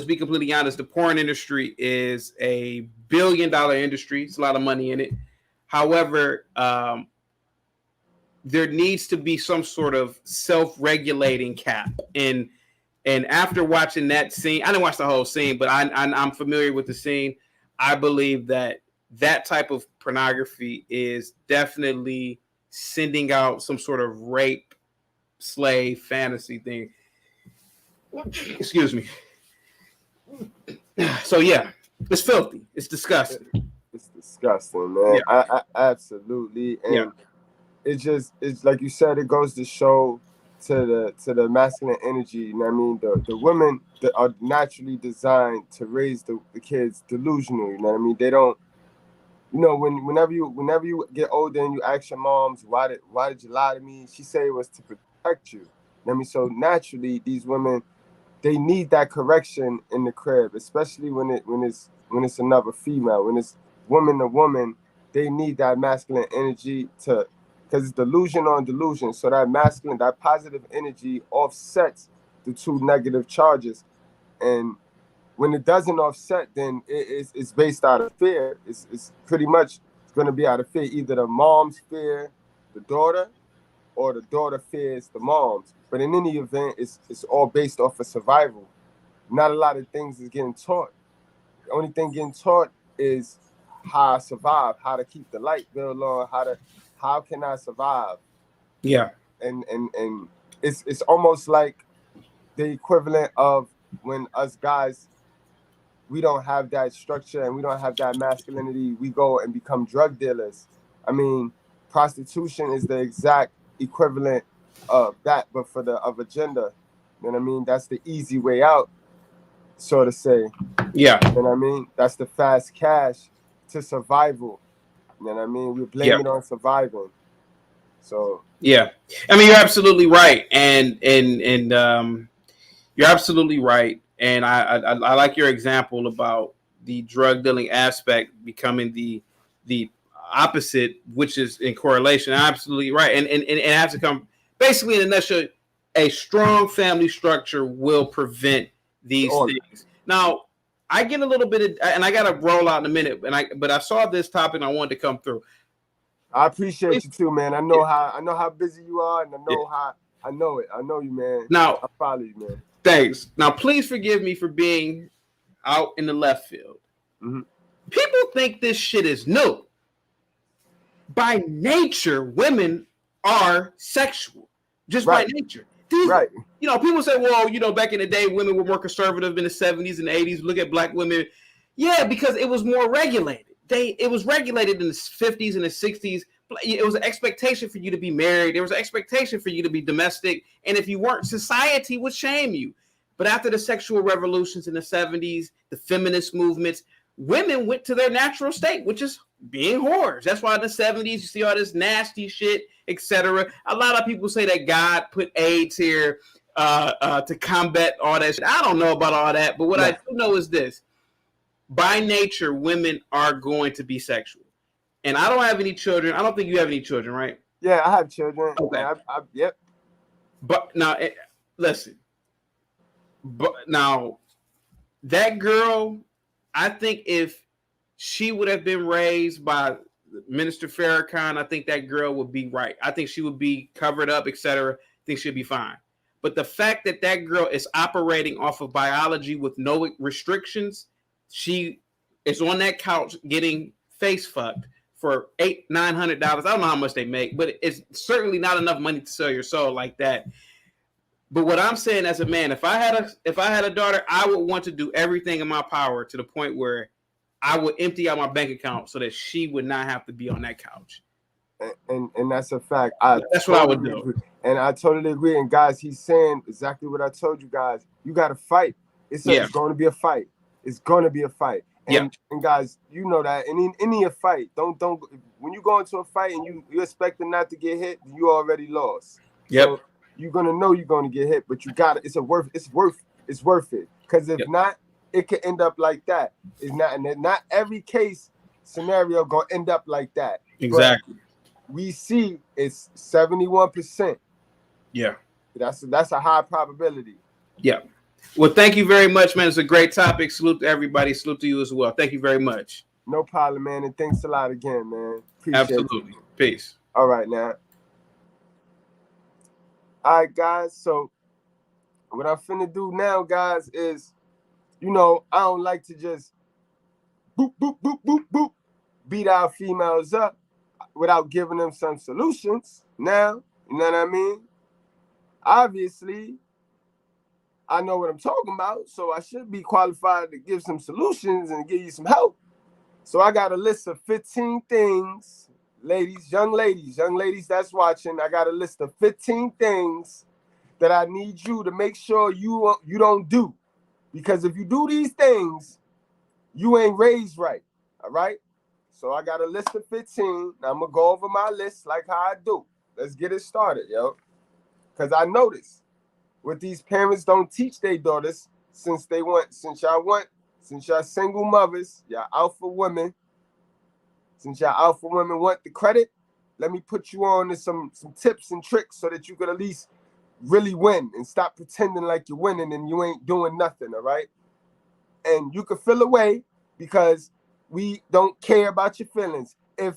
be completely honest. The porn industry is a $1 billion industry. It's a lot of money in it. However, there needs to be some sort of self-regulating cap. And after watching that scene, I didn't watch the whole scene, but I'm familiar with the scene. I believe that type of pornography is definitely sending out some sort of rape, slave fantasy thing. Excuse me. So yeah, it's filthy. It's disgusting. It's disgusting, man. Yeah. I absolutely. And it's like you said, it goes to show to the masculine energy. You know what I mean? The women that are naturally designed to raise the kids delusional. You know what I mean? They don't. Whenever you get older and you ask your moms why did you lie to me, she say it was to protect you. You know what I mean? So naturally, these women, they need that correction in the crib, especially when it's another female. When it's woman to woman, they need that masculine energy because it's delusion on delusion. So that masculine, that positive energy offsets the two negative charges. And when it doesn't offset, then it's based out of fear. It's pretty much going to be out of fear. Either the moms fear the daughter, or the daughter fears the moms. But in any event, it's all based off of survival. Not a lot of things is getting taught. The only thing getting taught is how I survive, how to keep the light bill on, how can I survive? Yeah. And it's almost like the equivalent of when us guys, we don't have that structure and we don't have that masculinity, we go and become drug dealers. I mean, prostitution is the exact equivalent of that, but for of a gender. You know what I mean? That's the easy way out, so to say. Yeah. You know what I mean? That's the fast cash to survival. You know what I mean? We blame it on surviving. So yeah, I mean, you're absolutely right, and you're absolutely right, and I like your example about the drug dealing aspect becoming the opposite, which is in correlation. Absolutely right, and it has to come basically in a nutshell. A strong family structure will prevent these things. Now, I get a little bit of, and I got to roll out in a minute, but I saw this topic and I wanted to come through. I appreciate you too, man. I know how busy you are, and I know it. I know you, man. Now, I follow you, man. Thanks. Now, please forgive me for being out in the left field. Mm-hmm. People think this shit is new. By nature, women are sexual, just by nature. Right. People say, well, back in the day, women were more conservative in the 70s and 80s. Look at black women. Yeah, because it was more regulated. It was regulated in the 50s and the 60s. It was an expectation for you to be married. There was an expectation for you to be domestic. And if you weren't, society would shame you. But after the sexual revolutions in the 70s, the feminist movements, women went to their natural state, which is being whores. That's why in the 70s, you see all this nasty shit, etc. A lot of people say that God put AIDS here to combat all that shit. I don't know about all that, but what I do know is this. By nature, women are going to be sexual. And I don't have any children. I don't think you have any children, right? Yeah, I have children. Okay. Yep. But now, listen. But now, that girl, I think if she would have been raised by Minister Farrakhan, I think that girl would be right. I think she would be covered up, etc. I think she'd be fine. But the fact that that girl is operating off of biology with no restrictions, she is on that couch getting face fucked for $800-900. I don't know how much they make, but it's certainly not enough money to sell your soul like that. But what I'm saying as a man, if I had a daughter, I would want to do everything in my power to the point where I would empty out my bank account so that she would not have to be on that couch. And that's a fact. That's what I would do. Agree. And I totally agree. And guys, he's saying exactly what I told you guys. You got to fight. It's going to be a fight. It's going to be a fight. And guys, you know that. And in any fight, don't when you go into a fight and you expecting not to get hit, you already lost. Yep. So you're gonna know you're gonna get hit, but you got it. It's worth it. Because if not, it could end up like that. It's not, and not every case scenario gonna end up like that. Exactly. But we see it's 71%. Yeah. That's a high probability. Yeah. Well, thank you very much, man. It's a great topic. Salute to everybody. Salute to you as well. Thank you very much. No problem, man. And thanks a lot again, man. Appreciate Absolutely. You. Peace. All right, now. All right, guys. So what I'm finna do now, guys, is, I don't like to just boop, boop, boop, boop, boop, beat our females up without giving them some solutions. Now, you know what I mean? Obviously, I know what I'm talking about, so I should be qualified to give some solutions and give you some help. So I got a list of 15 things, young ladies that's watching. I got a list of 15 things that I need you to make sure you don't do. Because if you do these things, you ain't raised right, all right? So I got a list of 15. Now I'm going to go over my list like how I do. Let's get it started, yo. Because I noticed what these parents don't teach their daughters since y'all single mothers, y'all alpha women, since y'all alpha women want the credit, let me put you on to some tips and tricks so that you could at least really win and stop pretending like you're winning and you ain't doing nothing, all right? And you can feel away because we don't care about your feelings. If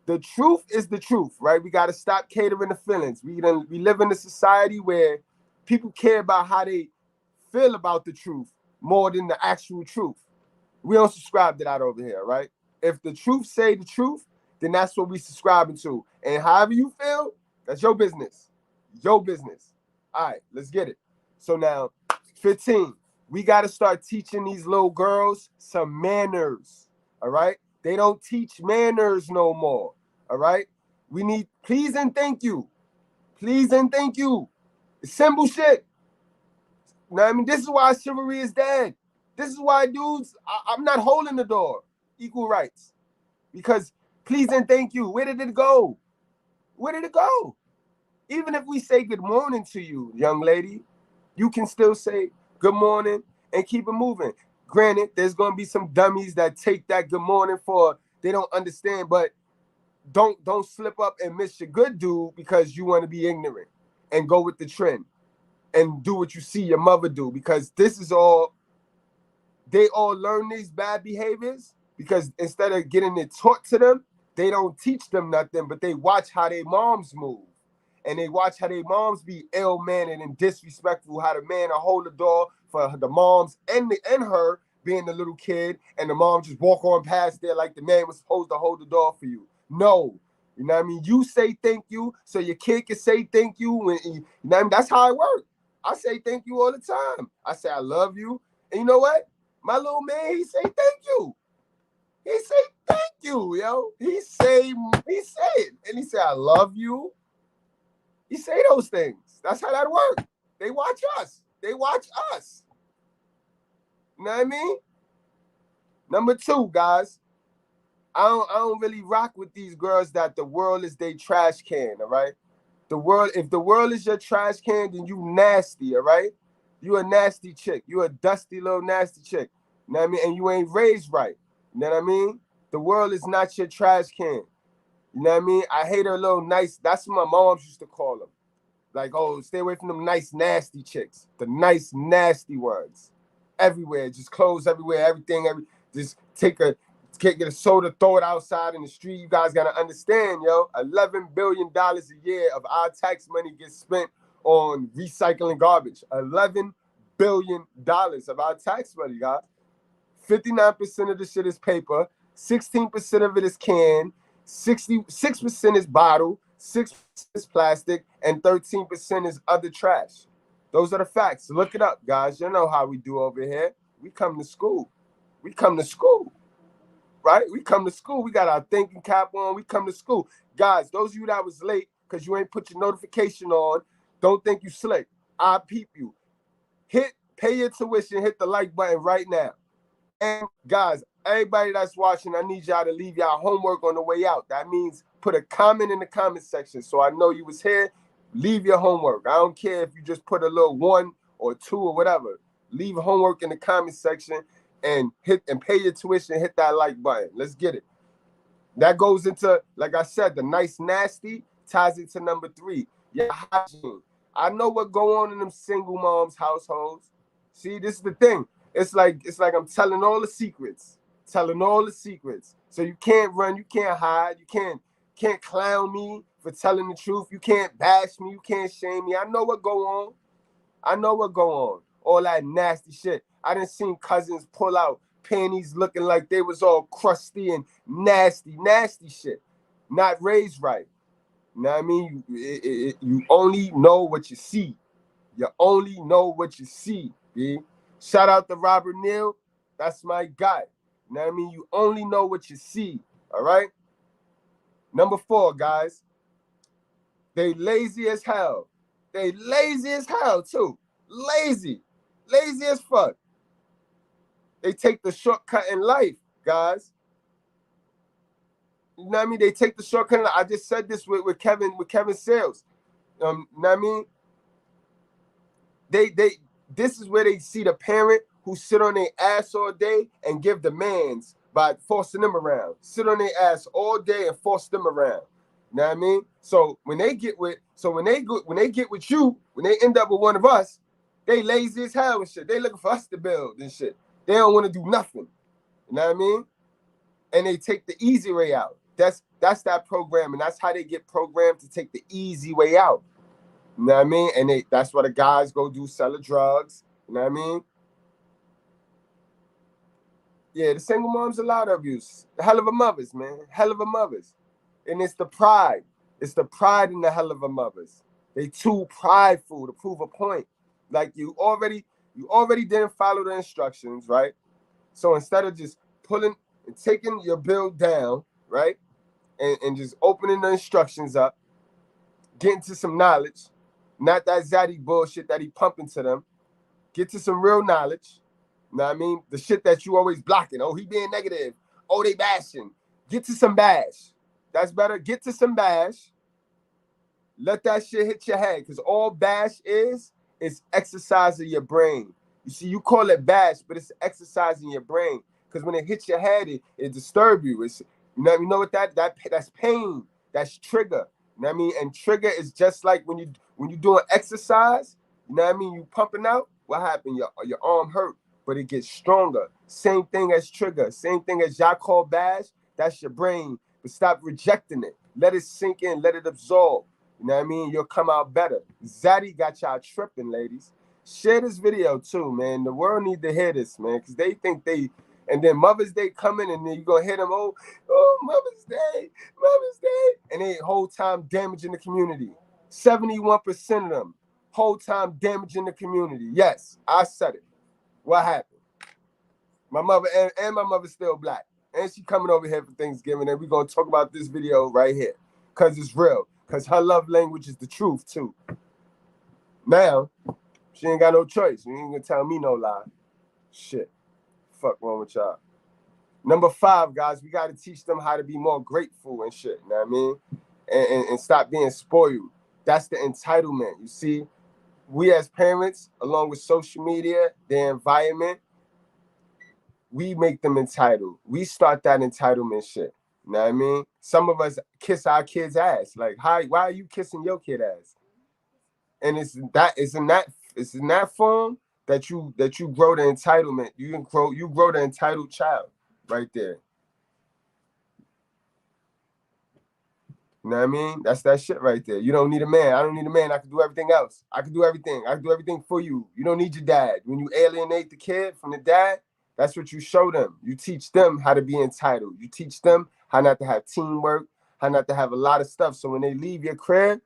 the truth is the truth, right? We got to stop catering to feelings. We live in a society where people care about how they feel about the truth more than the actual truth. We don't subscribe to that over here, right? If the truth say the truth, then that's what we subscribing to. And however you feel, that's your business. Your business. All right, let's get it. So now, 15, we got to start teaching these little girls some manners, all right? They don't teach manners no more, all right? We need please and thank you. Please and thank you. It's simple shit. You know what I mean? This is why chivalry is dead. This is why dudes, I'm not holding the door. Equal rights. Because please and thank you. Where did it go? Where did it go? Even if we say good morning to you, young lady, you can still say good morning and keep it moving. Granted, there's going to be some dummies that take that good morning for they don't understand, but don't slip up and miss your good dude because you want to be ignorant and go with the trend and do what you see your mother do, because this is all, they all learn these bad behaviors because instead of getting it taught to them, they don't teach them nothing, but they watch how their moms move. And they watch how their moms be ill-mannered and disrespectful, how the man will hold the door for the moms and her being the little kid, and the mom just walk on past there like the man was supposed to hold the door for you. No. You know what I mean? You say thank you so your kid can say thank you. When, you know what I mean? That's how it works. I say thank you all the time. I say I love you. And you know what? My little man, he say thank you. He say thank you, yo. He say it. And he say I love you. He say those things. That's how that works. They watch us. They watch us. You know what I mean? Number 2, guys. I don't really rock with these girls that the world is their trash can, all right? If the world is your trash can, then you nasty, all right? You a nasty chick. You a dusty little nasty chick. You know what I mean? And you ain't raised right. You know what I mean? The world is not your trash can. You know what I mean? I hate her little nice. That's what my moms used to call them. Like, oh, stay away from them nice, nasty chicks. The nice, nasty ones. Everywhere. Just clothes everywhere. Everything. Just get a soda, throw it outside in the street. You guys got to understand, yo. $11 billion a year of our tax money gets spent on recycling garbage. $11 billion of our tax money, guys. 59% of the shit is paper. 16% of it is canned. 66% is bottle. 6% is plastic. And 13% is other trash. Those are the facts. Look it up, guys. You know how we do over here. We come to school. We come to school, right? We come to school. We got our thinking cap on. We come to school. Guys, those of you that was late because you ain't put your notification on, don't think you slick. I peep you. Pay your tuition, hit the like button right now. And guys, everybody that's watching, I need y'all to leave y'all homework on the way out. That means put a comment in the comment section so I know you was here. Leave your homework. I don't care if you just put a little 1 or 2 or whatever. Leave homework in the comment section and pay your tuition, hit that like button. Let's get it. That goes into, like I said, the nice nasty ties it to number 3. Your hygiene. I know what go on in them single moms households. See, this is the thing. It's like I'm telling all the secrets. Telling all the secrets. So you can't run, you can't hide, you can't clown me for telling the truth. You can't bash me, you can't shame me. I know what go on. I know what go on. All that nasty shit. I done seen cousins pull out panties looking like they was all crusty and nasty shit. Not raised right. You know what I mean? You only know what you see. You only know what you see, B. Shout out to Robert Neal. That's my guy. You know what I mean? You only know what you see. All right? Number 4, guys. They lazy as hell. They lazy as hell, too. Lazy. Lazy as fuck. They take the shortcut in life, guys. You know what I mean? They take the shortcut. I just said this with Kevin Sales. You know what I mean? This is where they see the parent who sit on their ass all day and give demands by forcing them around. Sit on their ass all day and force them around. You know what I mean? So when they get with you, when they end up with one of us, they lazy as hell and shit. They looking for us to build and shit. They don't want to do nothing. You know what I mean? And they take the easy way out. That's that program, and that's how they get programmed to take the easy way out. You know what I mean? And that's why the guys go do selling drugs. You know what I mean? Yeah, the single moms, a lot of abuse. Hell of a mothers, man. Hell of a mothers. And it's the pride. It's the pride in the hell of a mothers. They too prideful to prove a point. Like you already didn't follow the instructions, right? So instead of just pulling and taking your bill down, right? And just opening the instructions up, getting to some knowledge, not that zaddy bullshit that he pumping to them. Get to some real knowledge. You know what I mean? The shit that you always blocking. Oh, he being negative. Oh, they bashing. Get to some bash. That's better. Get to some bash. Let that shit hit your head. Because all bash is exercising your brain. You see, you call it bash, but it's exercising your brain. Because when it hits your head, it disturbs you. It's, you know what that's pain. That's trigger. You know what I mean? And trigger is just like when you doing exercise, you know what I mean? You pumping out, what happened? Your arm hurt, but it gets stronger. Same thing as trigger. Same thing as y'all call bash. That's your brain. But stop rejecting it. Let it sink in. Let it absorb. You know what I mean? You'll come out better. Zaddy got y'all tripping, ladies. Share this video too, man. The world need to hear this, man, because they think they. And then Mother's Day coming, and then you're going to hit them, oh, Mother's Day, and they whole time damaging the community. 71% of them whole time damaging the community. Yes, I said it. What happened? My mother, and my mother's still black, and she coming over here for Thanksgiving, and we're going to talk about this video right here, because it's real, because her love language is the truth, too. Now, she ain't got no choice. You ain't going to tell me no lie. Shit. Fuck wrong with y'all. Number 5, guys, we got to teach them how to be more grateful and shit, you know what I mean? And stop being spoiled. That's the entitlement. You see, we as parents, along with social media, their environment, we make them entitled. We start that entitlement shit. You know what I mean? Some of us kiss our kids' ass. Like, why are you kissing your kid ass? And it's in that form that you grow the entitlement. You grow the entitled child right there. You know what I mean? That's that shit right there. You don't need a man. I don't need a man. I can do everything else. I can do everything. I can do everything for you. You don't need your dad. When you alienate the kid from the dad, that's what you show them. You teach them how to be entitled. You teach them how not to have teamwork, how not to have a lot of stuff. So when they leave your crib,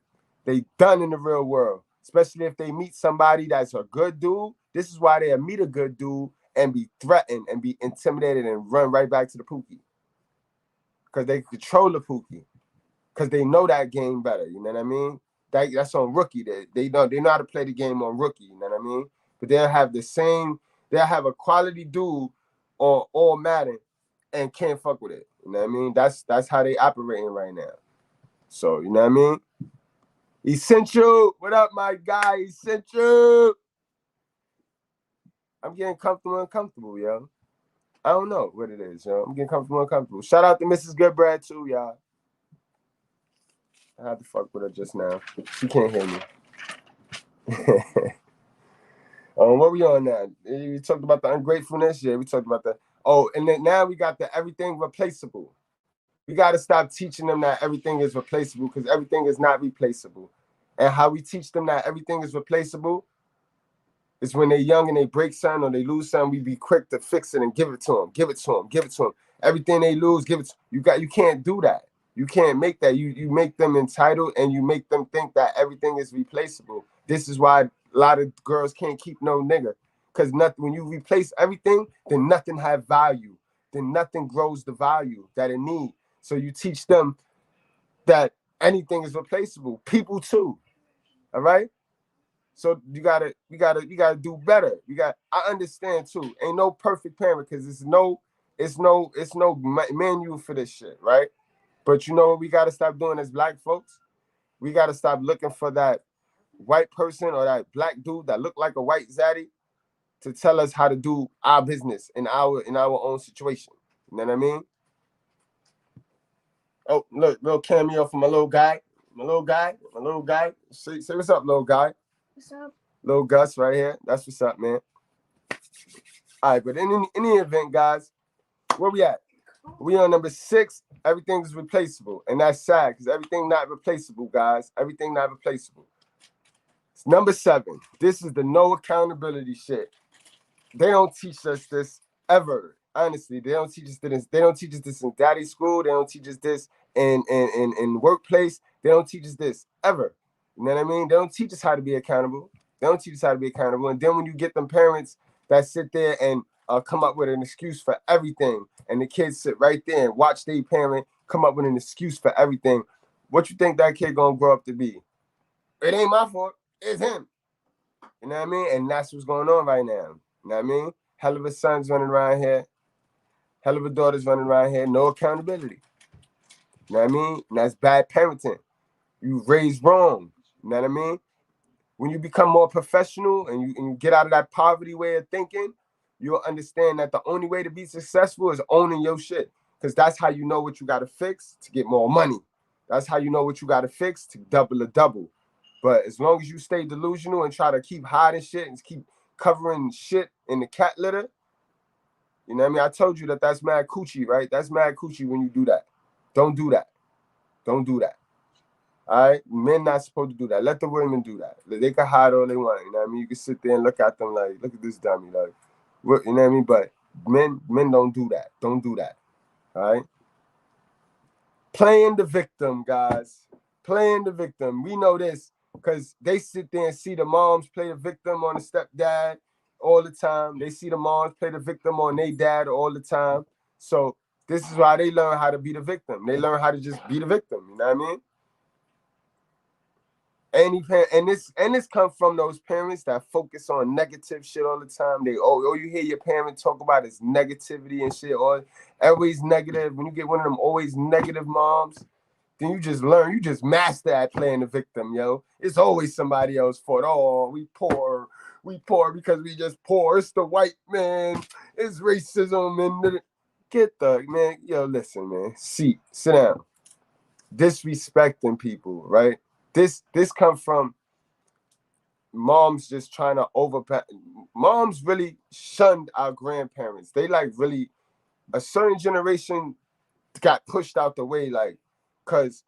they done in the real world. especially if they meet somebody that's a good dude. This is why they'll meet a good dude and be threatened and be intimidated and run right back to the pookie. Because they control the pookie. Because they know that game better, you know what I mean? That's on rookie. They know how to play the game on rookie, you know what I mean? But they'll have a quality dude on all Madden and can't fuck with it. You know what I mean? That's how they operating right now. So, you know what I mean? Essential. What up, my guy? Essential. I'm getting comfortable and uncomfortable, yo. I don't know what it is, yo. I'm getting comfortable and uncomfortable. Shout out to Mrs.Goodbread too, y'all. I had to fuck with her just now. She can't hear me. What we on now? We talked about the ungratefulness. Yeah, we talked about the... Oh, and then now we got the everything replaceable. We got to stop teaching them that everything is replaceable because everything is not replaceable. And how we teach them that everything is replaceable is when they're young and they break something or they lose something, we be quick to fix it and give it to them, give it to them, give it to them. Everything they lose, give it to you. You can't do that. You can't make that. You make them entitled and you make them think that everything is replaceable. This is why a lot of girls can't keep no nigga. Because when you replace everything, then nothing have value. Then nothing grows the value that it needs. So you teach them that anything is replaceable. People too. All right? So you gotta do better. I understand too. Ain't no perfect parent because it's no manual for this shit, right? But you know what we gotta stop doing as black folks? We gotta stop looking for that white person or that black dude that look like a white zaddy to tell us how to do our business in our own situation. You know what I mean? Oh, look, little cameo from my little guy. My little guy. Say what's up, little guy. What's up? Little Gus right here. That's what's up, man. All right, but in any event, guys, where we at? We on number 6. Everything is replaceable. And that's sad because everything not replaceable, guys. Everything not replaceable. It's number 7. This is the no accountability shit. They don't teach us this ever. Honestly, they don't teach us this. They don't teach us this in daddy school. They don't teach us this in workplace. They don't teach us this ever. You know what I mean? They don't teach us how to be accountable. And then when you get them parents that sit there and come up with an excuse for everything, and the kids sit right there and watch their parent come up with an excuse for everything, what you think that kid gonna grow up to be? It ain't my fault. It's him. You know what I mean? And that's what's going on right now. You know what I mean? Hell of a son's running around here. Hell of a daughter's running around here. No accountability. You know what I mean? And that's bad parenting. You raised wrong. You know what I mean? When you become more professional and you get out of that poverty way of thinking, you'll understand that the only way to be successful is owning your shit. Because that's how you know what you got to fix to get more money. That's how you know what you got to fix to double a double. But as long as you stay delusional and try to keep hiding shit and keep covering shit in the cat litter, you know what I mean? I told you that's mad coochie, right? That's mad coochie when you do that. Don't do that. Don't do that. All right? Men not supposed to do that. Let the women do that. They can hide all they want. You know what I mean? You can sit there and look at them like, look at this dummy. Like, what, you know what I mean? But men don't do that. Don't do that. All right? Playing the victim, guys. Playing the victim. We know this because they sit there and see the moms play the victim on the stepdad all the time. They see the moms play the victim on their dad all the time. So this is why they learn how to be the victim. They learn how to just be the victim. You know what I mean? And this comes from those parents that focus on negative shit all the time. All you hear your parents talk about is negativity and shit. Or always negative. When you get one of them always negative moms, then you just learn. You just master at playing the victim, yo. It's always somebody else's fault. Oh, we poor. We poor because we just poor. It's the white man. It's racism and get the man. Yo, listen, man. Sit down. Disrespecting people, right? This comes from moms just trying to moms really shunned our grandparents. They like really a certain generation got pushed out the way, like, cause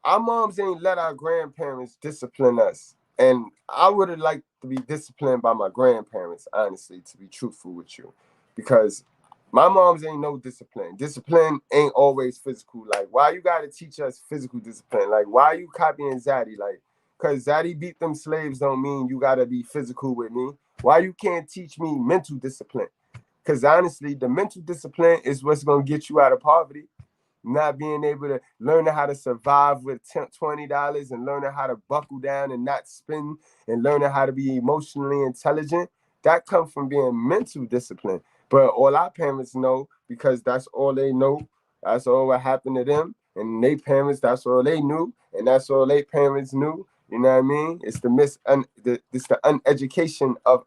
our moms ain't let our grandparents discipline us. And I would have liked to be disciplined by my grandparents, honestly, to be truthful with you. Because my moms ain't no discipline. Discipline ain't always physical. Like, why you gotta teach us physical discipline? Like, why are you copying Zaddy? Like, Because Zaddy beat them slaves don't mean you gotta be physical with me. Why you can't teach me mental discipline? Because honestly, the mental discipline is what's gonna get you out of poverty. Not being able to learn how to survive with $20 and learning how to buckle down and not spend and learning how to be emotionally intelligent. That comes from being mental discipline. But all our parents know, because that's all they know. That's all what happened to them. And they parents, that's all they knew. And that's all they parents knew. You know what I mean? It's the uneducation of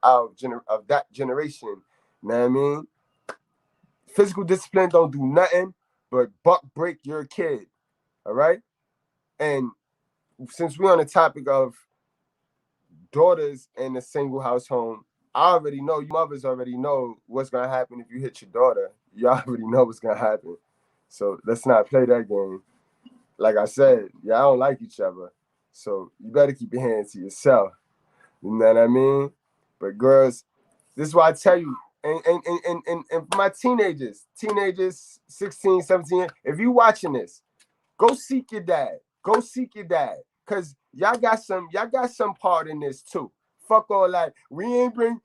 that generation. You know what I mean? Physical discipline don't do nothing but buck break your kid. All right? And since we're on the topic of daughters in a single house home, I already know, you mothers already know what's gonna happen if you hit your daughter. You already know what's gonna happen. So let's not play that game. Like I said, y'all don't like each other. So you better keep your hands to yourself. You know what I mean? But girls, this is why I tell you, and for my teenagers, 16, 17, if you watching this, go seek your dad. Go seek your dad. Cause y'all got some part in this too. Fuck all that. He ain't bring,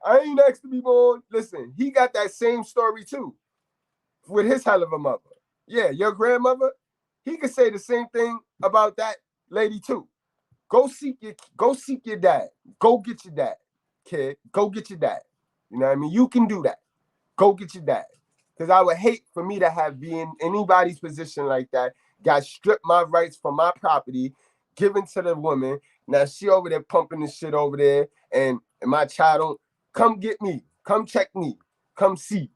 I ain't asked to be born. Listen, he got that same story too. With his hell of a mother. Yeah, your grandmother, he could say the same thing about that lady too. Go seek your dad. Go get your dad, kid. Go get your dad. You know what I mean? You can do that. Go get your dad. Because I would hate for me to have been in anybody's position like that. Got stripped my rights from my property, given to the woman. Now she over there pumping the shit over there, and my child don't come get me, come check me, come see,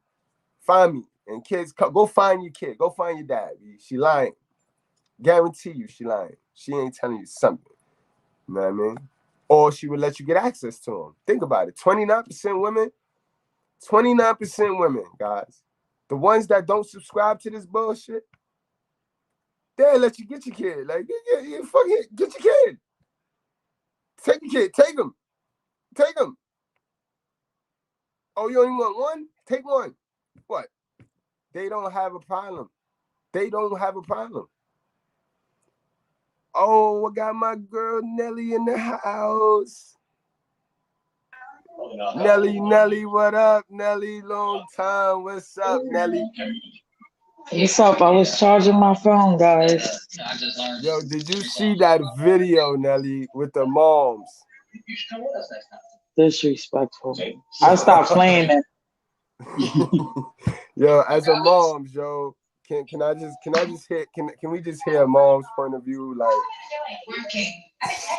find me. And kids, go find your kid, go find your dad. She lying. Guarantee you she lying. She ain't telling you something. You know what I mean? Or she would let you get access to him. Think about it. 29% women, 29% women, guys. The ones that don't subscribe to this bullshit, they'll let you get your kid. Like, yeah, fuck it, get your kid. Take your kid, take him. Take him. Oh, you only want one? Take one. What? They don't have a problem. They don't have a problem. Oh, I got my girl Nelly in the house. Nelly, what up, Nelly? Long time. What's up, Nelly? What's up? I was charging my phone, guys. Yo, did you see that video, Nelly, with the moms? Disrespectful. I stopped playing it. Yo, as a mom, yo, can we just hear a mom's point of view? Like,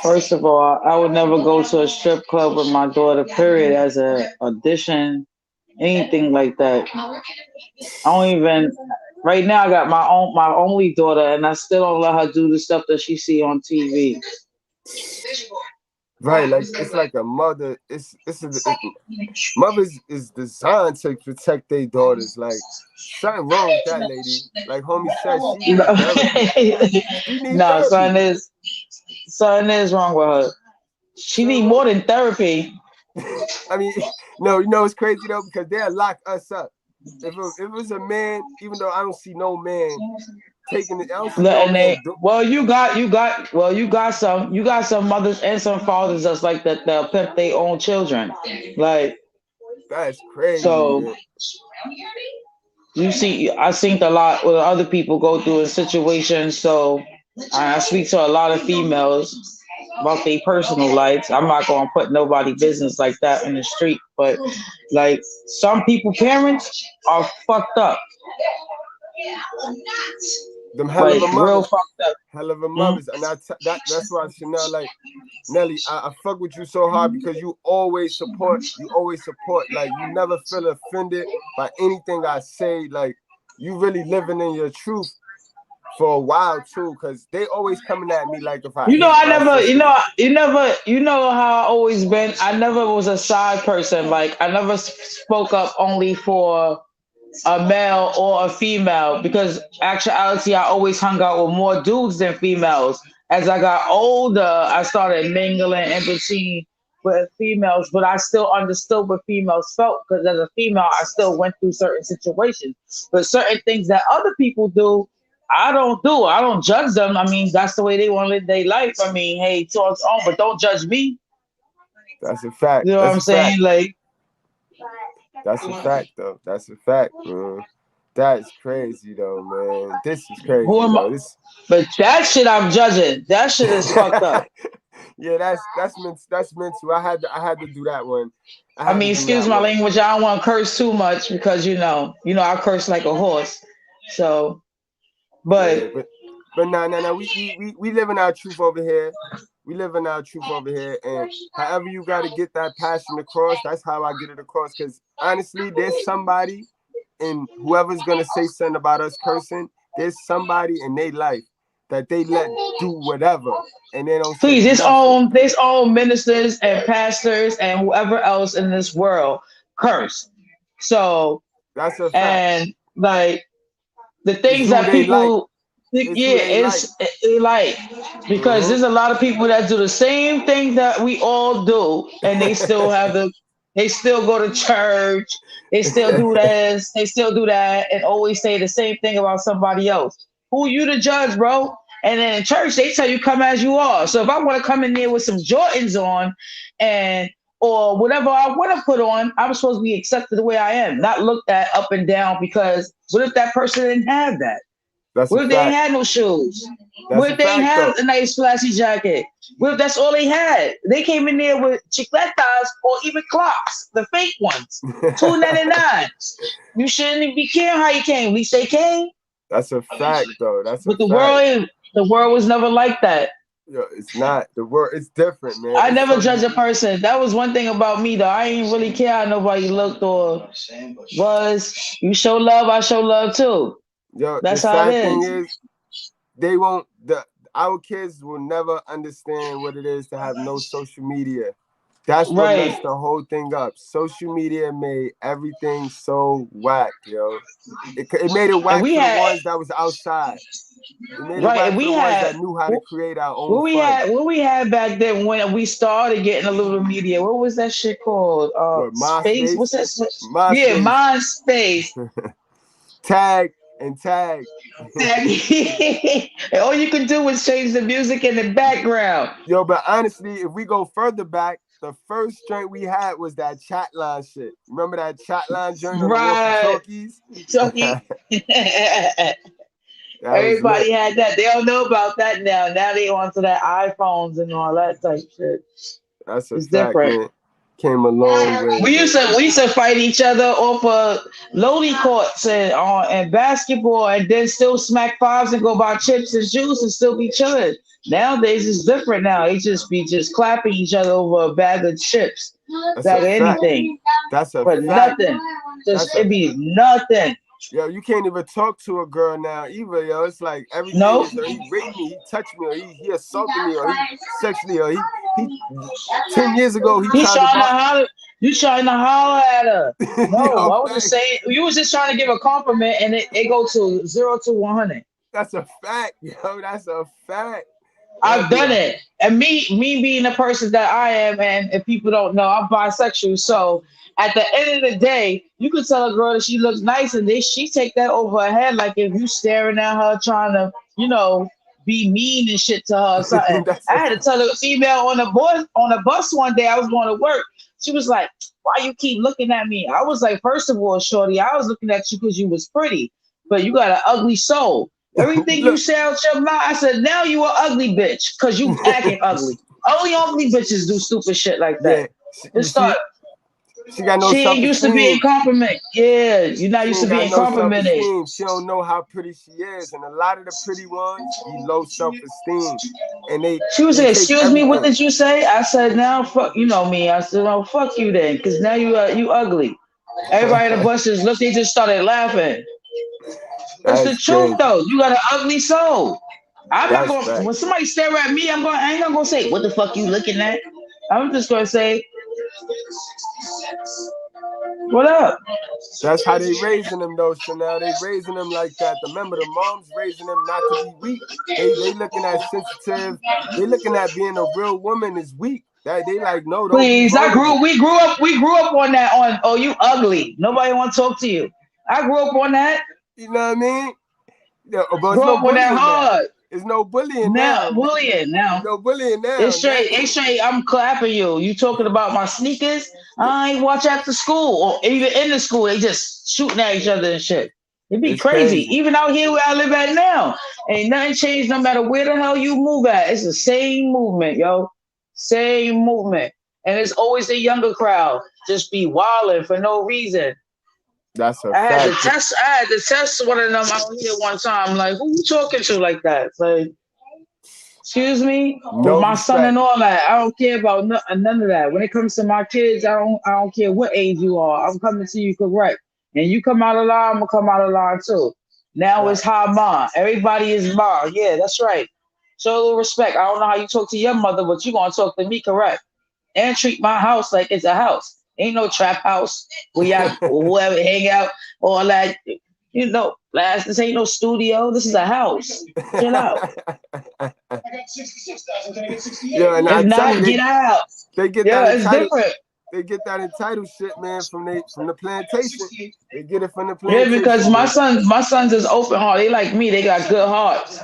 First of all, I would never go to a strip club with my daughter, period, as a audition, anything like that. I don't even. Right now, I got my only daughter, and I still don't let her do the stuff that she see on TV. Right, like it's like a mother. Mothers is designed to protect their daughters. Like something wrong with that lady. Like homie said, she needs therapy. Something is wrong with her. She need more than therapy. I mean, no, you know it's crazy though, because they'll lock us up. If it was a man, even though I don't see no man taking it, I don't see no man you got some mothers and some fathers that's like that. They'll pimp their own children. Like that's crazy. So man. You see, I seen a lot what other people go through in situations. So I speak to a lot of females about their personal lives. I'm not gonna put nobody business like that in the street, but like some people, parents are fucked up. Them hell of a mothers, real fucked up. Hell of a mothers, and that's why Chanel, like Nelly, I fuck with you so hard because you always support. Like you never feel offended by anything I say. Like you really living in your truth for a while too, because they always coming at me like if I. You know how I always been. I never was a side person. Like I never spoke up only for a male or a female, because actuality I always hung out with more dudes than females. As I got older, I started mingling in between with females, but I still understood what females felt, because as a female I still went through certain situations. But certain things that other people do, I don't judge them. I mean, that's the way they want to live their life. I mean, hey, to its own, but don't judge me. That's a fact. You know what I'm saying? Like, that's a fact, though. That's a fact, man. That's crazy, though, man. This is crazy, though. But that shit I'm judging. That shit is fucked up. Yeah, that's mental. I had to do that one. I mean, excuse my language. I don't want to curse too much because you know, I curse like a horse. So, but no. We live in our truth over here. We live in our truth over here, and however you got to get that passion across, that's how I get it across. Because honestly, there's somebody, and whoever's gonna say something about us cursing, there's somebody in their life that they let do whatever, and they don't. Please, there's all ministers and pastors and whoever else in this world curse. So that's a fact. And like the things that people. It's like because there's a lot of people that do the same thing that we all do, and they still they still go to church, they still do this, they still do that, and always say the same thing about somebody else. Who you to judge, bro? And then in church, they tell you come as you are. So if I want to come in there with some Jordans on or whatever I want to put on, I'm supposed to be accepted the way I am, not looked at up and down because what if that person didn't have that? What if they ain't had no shoes? What if they ain't have a nice flashy jacket? What if that's all they had? They came in there with chicletas or even clocks, the fake ones, $2.99. You shouldn't be caring how you came. At least they came. That's a fact, though. The world was never like that. Yo, it's not. The world, it's different, man. I never judge a person. That was one thing about me, though. I ain't really care how nobody looked or was. You show love, I show love too. Yo, that's the how sad it thing is. They won't. Our kids will never understand what it is to have no social media. That's what messed the whole thing up. Social media made everything so whack, yo. It made it whack for the ones that was outside. It made it whack for the ones that knew how to create our own fun. What we had back then when we started getting a little media, what was that shit called? Space? What's that? Yeah, MySpace. Tag. And all you can do is change the music in the background. Yo, but honestly, if we go further back, the first joint we had was that chat line shit. Remember that chat line joint on the walkie-talkies? Everybody had that. They don't know about that now. Now they on to that iPhones and all that type shit. That's it's different. Man. Came a long way. We used to fight each other off of loading courts and basketball, and then still smack fives and go buy chips and juice and still be chilling. Nowadays it's different. Now they just be clapping each other over a bag of chips, bag of anything. That's a but fact. Nothing. It be nothing. Yo, you can't even talk to a girl now either, yo. It's like everything. Nope. He raped me, he touched me, or he assaulted me, or he sexually, or he 10 years ago he tried to holler. You trying to holler at her? No, I was just saying. You was just trying to give a compliment, and it go to 0 to 100. That's a fact, yo. That's a fact. I've done it, and me being the person that I am, and if people don't know, I'm bisexual. So at the end of the day, you can tell a girl that she looks nice, and she take that over her head. Like if you staring at her, trying to, be mean and shit to her or something. I had to tell a female on a bus one day. I was going to work. She was like, "Why you keep looking at me?" I was like, "First of all, shorty, I was looking at you because you was pretty, but you got an ugly soul. Everything you say out your mouth." I said, "Now you an ugly bitch because you acting ugly. Only ugly bitches do stupid shit like that." She got no She ain't used to being complimented. Yeah, you're not used to being complimented. She don't know how pretty she is, and a lot of the pretty ones be low self-esteem. And she was like, "Excuse me, what did you say?" I said, "Now fuck, you know me." I said, "Oh, fuck you then, because now you ugly." Everybody at the bus just looked. They just started laughing. It's the truth, though. You got an ugly soul. I'm not going. When somebody stare at me, I ain't gonna say, "What the fuck you looking at?" I'm just gonna say, "What up?" That's how they raising them, though. So now they raising them like that. Remember, the moms raising them not to be weak. They looking at sensitive. They looking at being a real woman is weak. They like, no, don't. Please, we grew up on that. Oh, you ugly. Nobody want to talk to you. I grew up on that. You know what I mean? Yeah, but Grew up with that hard. There's no bullying now. Bullying now. There's no bullying now. It's straight. I'm clapping you. You talking about my sneakers? I ain't watch after school or even in the school. They just shooting at each other and shit. It'd be crazy. Even out here where I live at now, ain't nothing changed no matter where the hell you move at. It's the same movement, yo. Same movement. And it's always the younger crowd just be wilding for no reason. That's a I had fact. to test one of them out here one time. Like, who you talking to like that? Like, excuse me? No With my son respect. and all that. I don't care about none of that. When it comes to my kids, I don't care what age you are. I'm coming to you correct. And you come out of line, I'm gonna come out of line too. Now it's high ma. Everybody is ma. Yeah, that's right. Show a little respect. I don't know how you talk to your mother, but you gonna talk to me correct. And treat my house like it's a house. Ain't no trap house where y'all whoever hang out, all that. You know, this ain't no studio. This is a house. Chill out. Yeah, and if not, get out. They get yeah, that it's entitled, different. They get that entitled shit, man, from the plantation. They get it from the plantation. Yeah, because my man. sons is open heart. They like me. They got good hearts.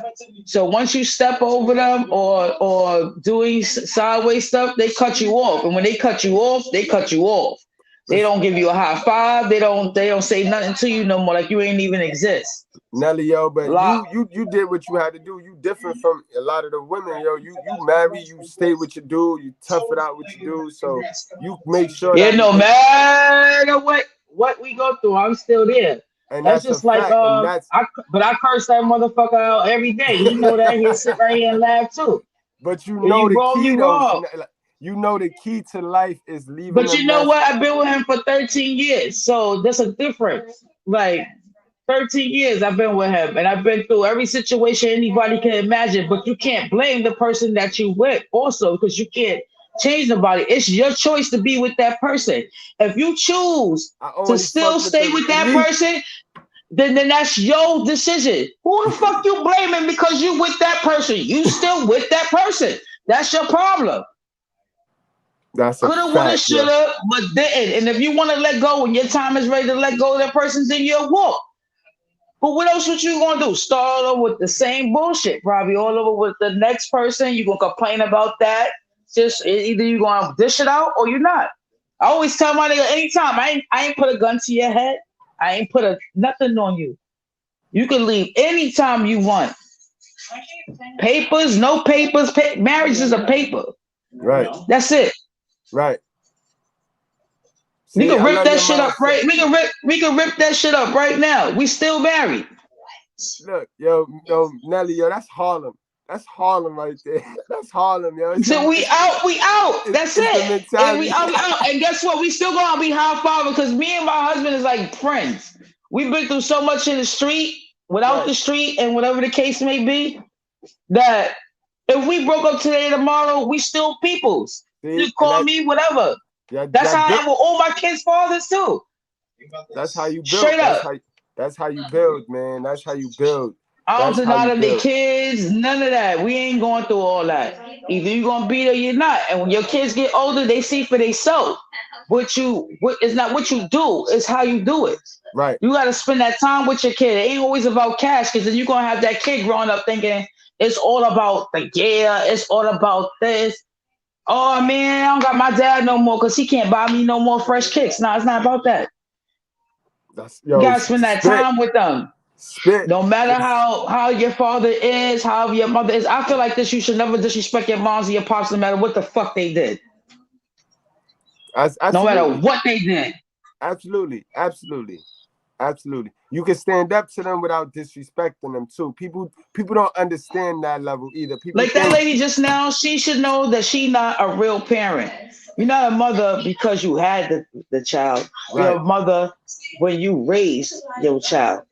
So once you step over them or doing sideways stuff, they cut you off. And when they cut you off, they cut you off. They don't give you a high five. They don't say nothing to you no more. Like you ain't even exist. Nelly, yo, but you did what you had to do. You different from a lot of the women, yo. You marry, you stay with your dude, you tough it out with your dude. So you make sure that no matter what we go through, I'm still there. And that's just like but I curse that motherfucker out every day. You know that he'll sit right here and laugh too. But you know the wrong, key you though. wrong. You know the key to life is leaving. But you know what? I've been with him for 13 years. So there's a difference. Like 13 years I've been with him and I've been through every situation anybody can imagine, but you can't blame the person that you with also because you can't change nobody. It's your choice to be with that person. If you choose to still stay with that person, then that's your decision. Who the fuck you blaming because you with that person? You still with that person. That's your problem. That's a coulda, woulda, shoulda, but didn't. And if you want to let go when your time is ready to let go of that person, then you'll walk. But what else you gonna do? Start all over with the same bullshit, probably all over with the next person. You gonna complain about that? Just either you gonna dish it out or you're not. I always tell my nigga anytime I ain't put a gun to your head. I ain't put nothing on you. You can leave anytime you want. Papers, no papers. Marriage is a paper. Right. That's it. Right. We can rip that shit up right. We can rip that shit up right now. We still married. Look, yo, Nelly, yo, that's Harlem. That's Harlem right there. That's Harlem, yo. So we out. That's it. And we out. And guess what? We still gonna be high five because me and my husband is like friends. We've been through so much in the street, without the street, and whatever the case may be, that if we broke up today or tomorrow, we still peoples. You call me whatever. That's how I am with all my kids' fathers too. That's how you build. Straight up. That's how you build, man. That's how you build. I don't deny them their kids, none of that. We ain't going through all that. Either you're gonna be or you're not. And when your kids get older, they see for themselves. It's not what you do, it's how you do it. Right. You gotta spend that time with your kid. It ain't always about cash, because then you're gonna have that kid growing up thinking it's all about the gear, it's all about this. Oh man, I don't got my dad no more because he can't buy me no more fresh kicks. No, it's not about that. You gotta spend that time with them. No matter how your father is, how your mother is. I feel like this. You should never disrespect your moms and your pops, no matter what the fuck they did. No matter what they did. Absolutely. You can stand up to them without disrespecting them too. People don't understand that level either. People that lady just now, she should know that she's not a real parent. You're not a mother because you had the child. You're a mother when you raised your child.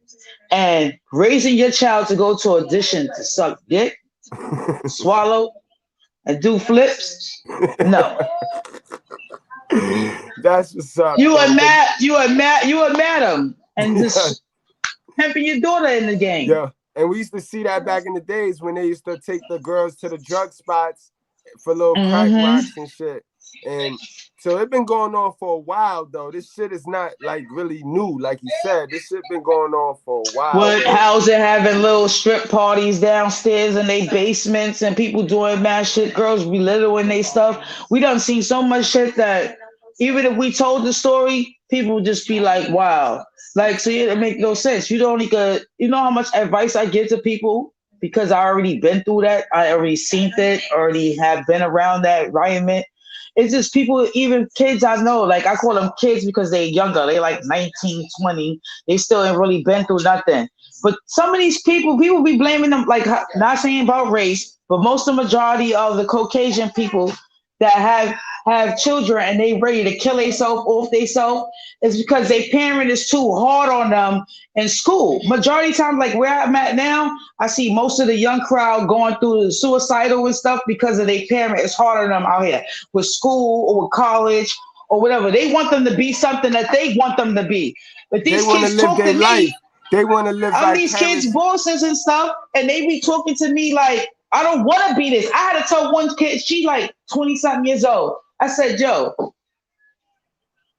And raising your child to go to audition to suck dick, swallow, and do flips, no. That's what's up. You a madam, and just pimping your daughter in the game. Yeah, and we used to see that back in the days when they used to take the girls to the drug spots for little crack rocks and shit. And so it's been going on for a while, though. This shit is not like really new, like you said. This shit been going on for a while. What housing having little strip parties downstairs in their basements and people doing mad shit, girls belittling they stuff. We done seen so much shit that even if we told the story, people would just be like, wow. Like, so it make no sense. You don't even, you know how much advice I give to people because I already been through that. I already seen it, already have been around that environment. It's just people, even kids I know, like I call them kids because they're younger. They're like 19, 20. They still ain't really been through nothing. But some of these people be blaming them, like not saying about race, but most of the majority of the Caucasian people that have children and they ready to kill themselves off themselves is because their parent is too hard on them in school. Majority of time, like where I'm at now, I see most of the young crowd going through the suicidal and stuff because of their parent is hard on them out here with school or with college or whatever. They want them to be something that they want them to be. But these kids talk to me. They want to live I'm these kids' bosses and stuff, and they be talking to me like, I don't want to be this. I had to tell one kid, she like 20-something years old. I said, yo,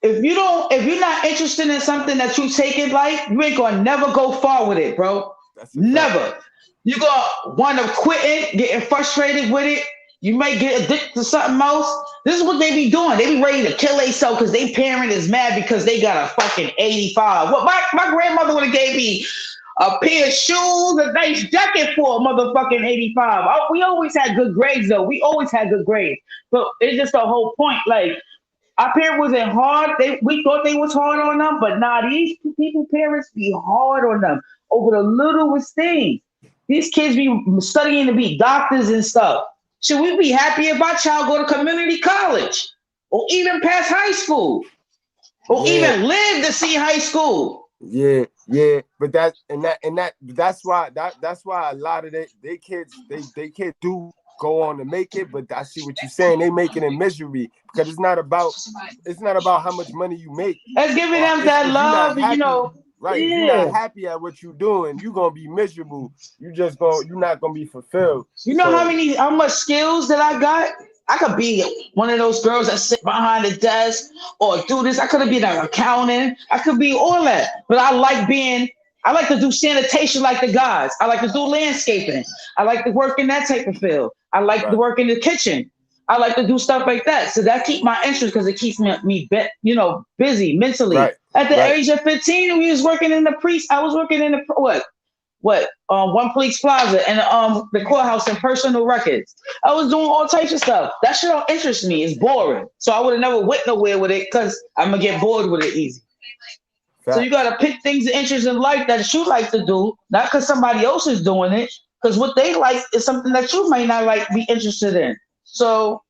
if you're not interested in something that you take in life, you ain't gonna never go far with it, bro. Never. You're gonna wind up quitting, getting frustrated with it. You might get addicted to something else. This is what they be doing. They be ready to kill themselves because their parent is mad because they got a fucking 85. Well, my grandmother would have gave me a pair of shoes, a nice jacket for a motherfucking 85. We always had good grades, though. We always had good grades. But it's just the whole point. Like, our parents wasn't hard. We thought they was hard on them, but nah, these people parents be hard on them over the littlest things. These kids be studying to be doctors and stuff. Should we be happy if our child go to community college or even past high school or even live to see high school? Yeah, but that's why a lot of they kids do go on to make it, but I see what you're saying. They make it in misery because it's not about how much money you make. It's giving them that love, happy, you know. Right, if you're not happy at what you're doing, you're gonna be miserable. You're not gonna be fulfilled. You know how much skills that I got? I could be one of those girls that sit behind the desk or do this. I could have been an accountant. I could be all that. But I like to do sanitation like the guys. I like to do landscaping. I like to work in that type of field. I like to work in the kitchen. I like to do stuff like that. So that keeps my interest because it keeps me busy mentally. Right. At the age of 15, we was working in I was working in the One Police Plaza and the courthouse and personal records. I was doing all types of stuff. That shit don't interest me. It's boring. So I would have never went nowhere with it because I'm gonna get bored with it easy. Fact. So you gotta pick things of interest in life that you like to do, not because somebody else is doing it, because what they like is something that you may not be interested in. So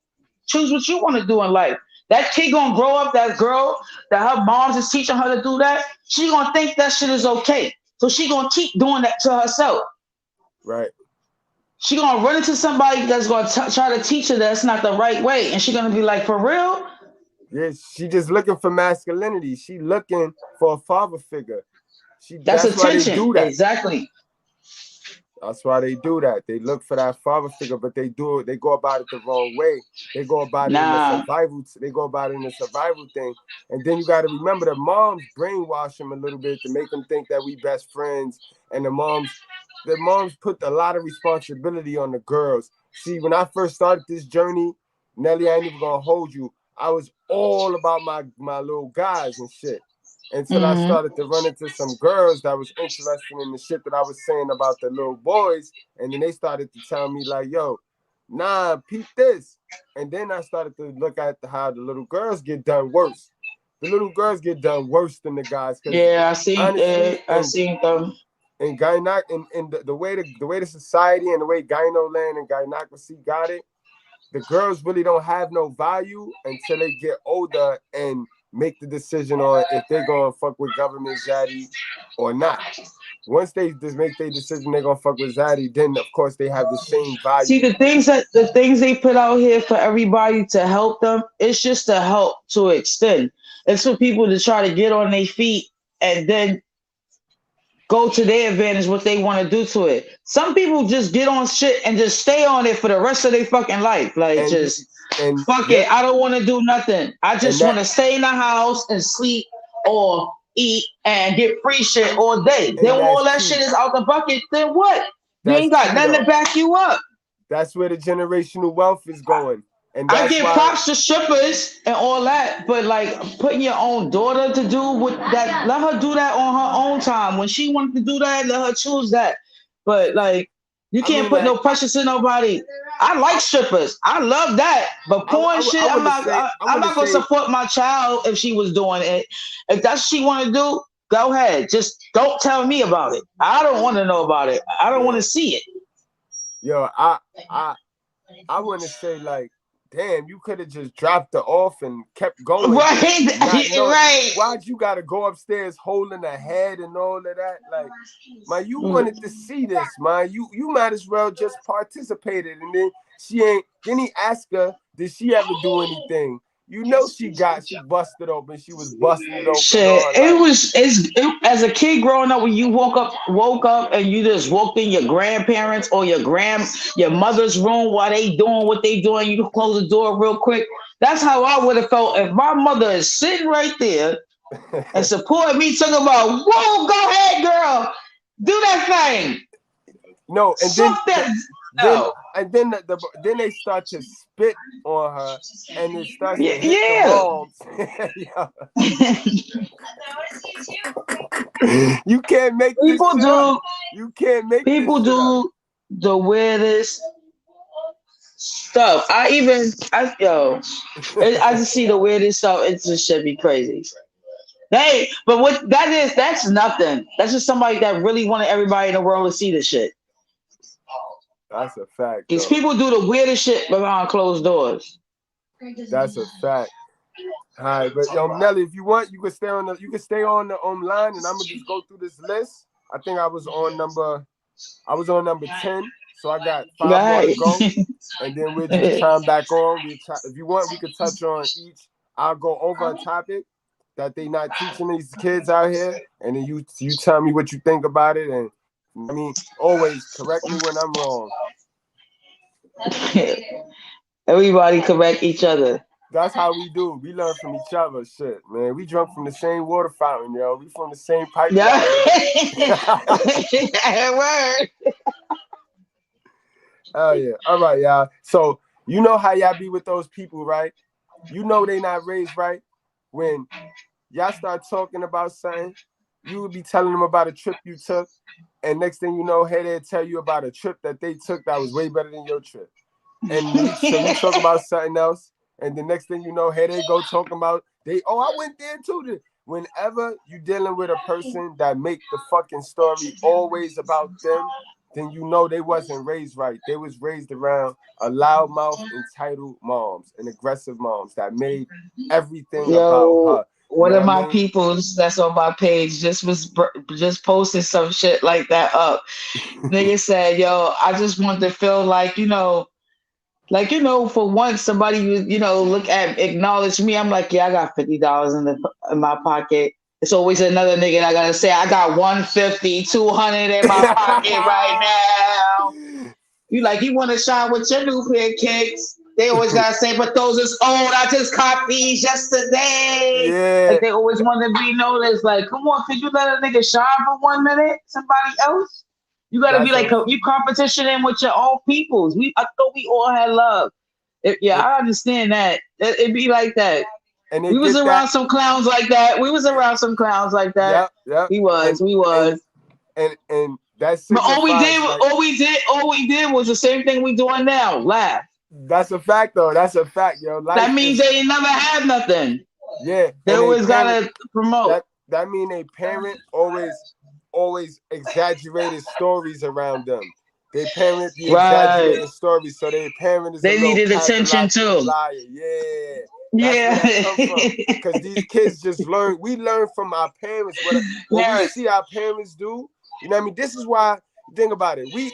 choose what you want to do in life. That kid gonna grow up, that girl that her mom's is teaching her to do that, she gonna think that shit is okay. So she gonna keep doing that to herself. Right. She gonna run into somebody that's gonna try to teach her that's not the right way, and she gonna be like, for real? Yeah, she just looking for masculinity. She looking for a father figure. That's attention. Why they do that. Exactly. That's why they do that. They look for that father figure, but they go about it the wrong way. They go about it in the survival. They go about it in the survival thing. And then you got to remember that moms brainwash them a little bit to make them think that we best friends. And the moms put a lot of responsibility on the girls. See, when I first started this journey, Nelly, I ain't even gonna hold you. I was all about my little guys and shit. Until I started to run into some girls that was interested in the shit that I was saying about the little boys. And then they started to tell me like, yo, nah, peep this. And then I started to look at how the little girls get done worse. The little girls get done worse than the guys. Yeah, I seen them. And the way the society and the way gyno land and gynocracy got it, the girls really don't have no value until they get older and make the decision on if they're gonna fuck with government zaddy or not. Once they just make their decision they're gonna fuck with zaddy, then of course they have the same value. See, the things they put out here for everybody to help them, it's just to help to extend. It's for people to try to get on their feet and then go to their advantage what they want to do to it. Some people just get on shit and just stay on it for the rest of their fucking life. Like fuck it. I don't want to do nothing. I just want to stay in the house and sleep or eat and get free shit all day. Then when all that shit is out the bucket, then what? You ain't got nothing to back you up. That's where the generational wealth is going. And I give props to strippers and all that, but like putting your own daughter to do with that, let her do that on her own time. When she wants to do that, let her choose that. But like, you can't put no pressure to nobody. I like strippers. I love that. But porn shit, I'm not gonna support my child if she was doing it. If that's what she want to do, go ahead. Just don't tell me about it. I don't want to know about it. I don't want to see it. Yo, I want to say like, damn, you could have just dropped her off and kept going. Right, right. Why'd you gotta go upstairs holding her head and all of that? Like, man, you wanted to see this, man. You might as well just participated. And then then he asked her, did she ever do anything? You know she busted open. She was busting it open. Shit, as a kid growing up, when you woke up and you just walked in your grandparents or your mother's room while they doing what they doing, you close the door real quick. That's how I would have felt if my mother is sitting right there and supporting me, talking about, whoa, go ahead, girl, do that thing. No, and then they start to spit on her, and it starts to hit the moms. You can't make people this do. You can't make people this do the weirdest stuff. I just see the weirdest stuff. It just should be crazy. Hey, but what that is, that's nothing. That's just somebody that really wanted everybody in the world to see this shit. That's a fact. Because people do the weirdest shit behind closed doors. That's a fact. All right, but yo, Nelly, if you want, you can stay on the online, and I'm gonna just go through this list. I think I was on number 10, so I got 5 more to go, and then we'll just chime back on. If you want, we could touch on each. I'll go over a topic that they not teaching these kids out here, and then you tell me what you think about it, and I mean, always correct me when I'm wrong. Everybody correct each other. That's how we do. We learn from each other. Shit, man. We drunk from the same water fountain, yo. We from the same pipeline. Word. Oh yeah. All right, y'all. So you know how y'all be with those people, right? You know they not raised right. When y'all start talking about something, you would be telling them about a trip you took, and next thing you know, hey, they'll tell you about a trip that they took that was way better than your trip. And so you talk about something else, and the next thing you know, hey, they go talking about I went there too. Whenever you dealing with a person that make the fucking story always about them, then you know they wasn't raised right. They was raised around a loudmouth, entitled moms and aggressive moms that made everything about her. One of my peoples that's on my page just posted some shit like that up. Nigga said, yo, I just want to feel like, for once somebody acknowledge me. I'm like, yeah, I got $50 in my pocket. It's always another nigga that I gotta say, I got 150, 200 in my pocket right now. You want to shine with your new pair of kicks. They always gotta say, but those is old. I just caught these yesterday. Yeah. Like they always want to be noticed. Like, come on, could you let a nigga shine for 1 minute? Somebody else? You gotta be like you competition in with your own peoples. I thought we all had love. I understand that. It be like that. And we was around some clowns like that. Yep. We was. And that's but all we did was the same thing we doing now. Laugh. That's a fact, though. That's a fact, yo. That means they never had nothing. Yeah. They always gotta promote. That mean a parent always exaggerated stories around them. They parent the exaggerated stories, so their parent is they needed attention too. Liar. Yeah. Because these kids just learn. We learn from our parents. What we see our parents do. You know what I mean? This is why. Think about it. We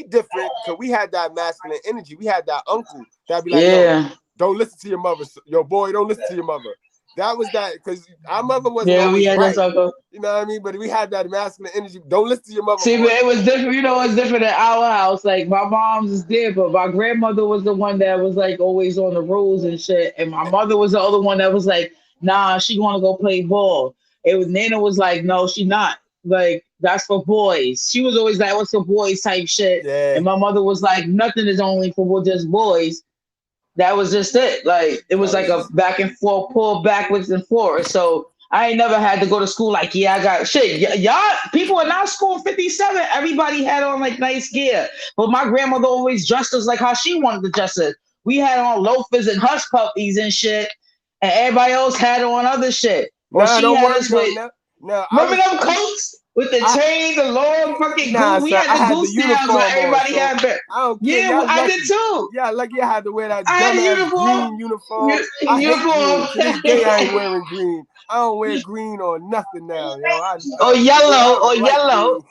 different because we had that masculine energy. We had that uncle that be like, yo, don't listen to your mother. Yo, boy, don't listen to your mother. That was that, because our mother wasn't Yeah, we always had right. that talk. You know what I mean? But we had that masculine energy. Don't listen to your mother. See, but it was different. You know, it's different at our house. Like my mom's is there, but my grandmother was the one that was like always on the rules and shit, and my mother was the other one that was like, "Nah, she want to go play ball." It was Nana was like, "No, she not. Like that's for boys." She was always like, "What's for boys?" type shit. Yeah. And my mother was like, "Nothing is only for just boys." That was just it. Like it was like a back and forth, pull backwards and forwards. So I ain't never had to go to school like, yeah, I got shit. Y'all people in our school 57, everybody had on like nice gear. But my grandmother always dressed us like how she wanted to dress us. We had on loafers and hush puppies and shit, and everybody else had on other shit. Or Nah, she don't had worry, us with remember them coats with the chain, the long fucking goose? We had the goose downs where everybody had that. I don't care. Yeah, I did too. Yeah, lucky I had to wear that I had dumbass uniform. green uniform. I hate Uniform. green. To this day, I ain't wearing green. I don't wear green or nothing now, yo. Or yellow, or like yellow.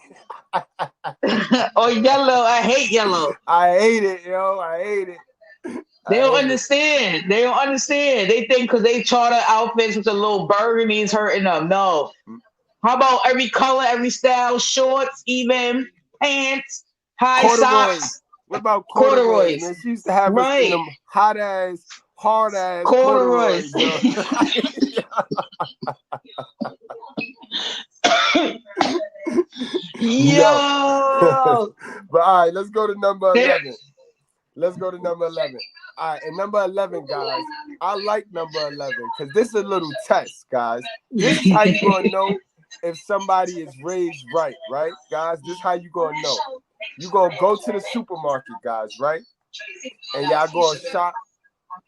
Or yellow. I hate yellow. I hate it, yo. I hate it. They don't understand. They don't understand. They think because they charter outfits with a little burgundy is hurting them. No. How about every color, every style, shorts, even pants, high socks? What about corduroys? Man, she used to have us in them hot ass, hard ass corduroys. Yo. But all right, let's go to number 11. Let's go to number 11. All right, and number 11, guys. I like number 11 because this is a little test, guys. This is how you gonna know if somebody is raised right, guys? This is how you gonna know. You gonna go to the supermarket, guys, right? And y'all gonna shop,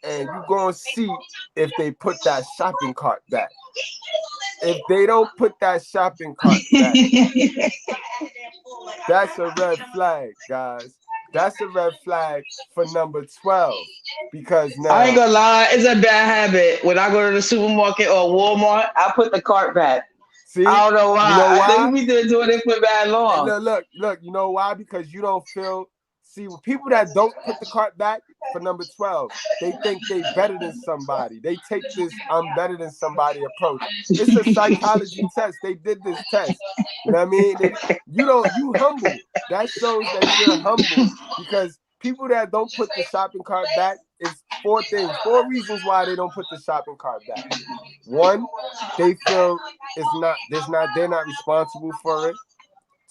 and you gonna see if they put that shopping cart back. If they don't put that shopping cart back, that's a red flag, guys. That's a red flag for number 12 because now I ain't gonna lie, it's a bad habit. When I go to the supermarket or Walmart, I put the cart back. See, I don't know why. You know why? I think we been doing it for bad long. Hey, look. You know why? Because you don't feel. See, people that don't put the cart back for number 12, they think they better than somebody. They take this "I'm better than somebody" approach. It's a psychology test. They did this test. You know what I mean? You humble. That shows that you're humble because people that don't put the shopping cart back is 4 reasons why they don't put the shopping cart back. 1, they feel they're not responsible for it.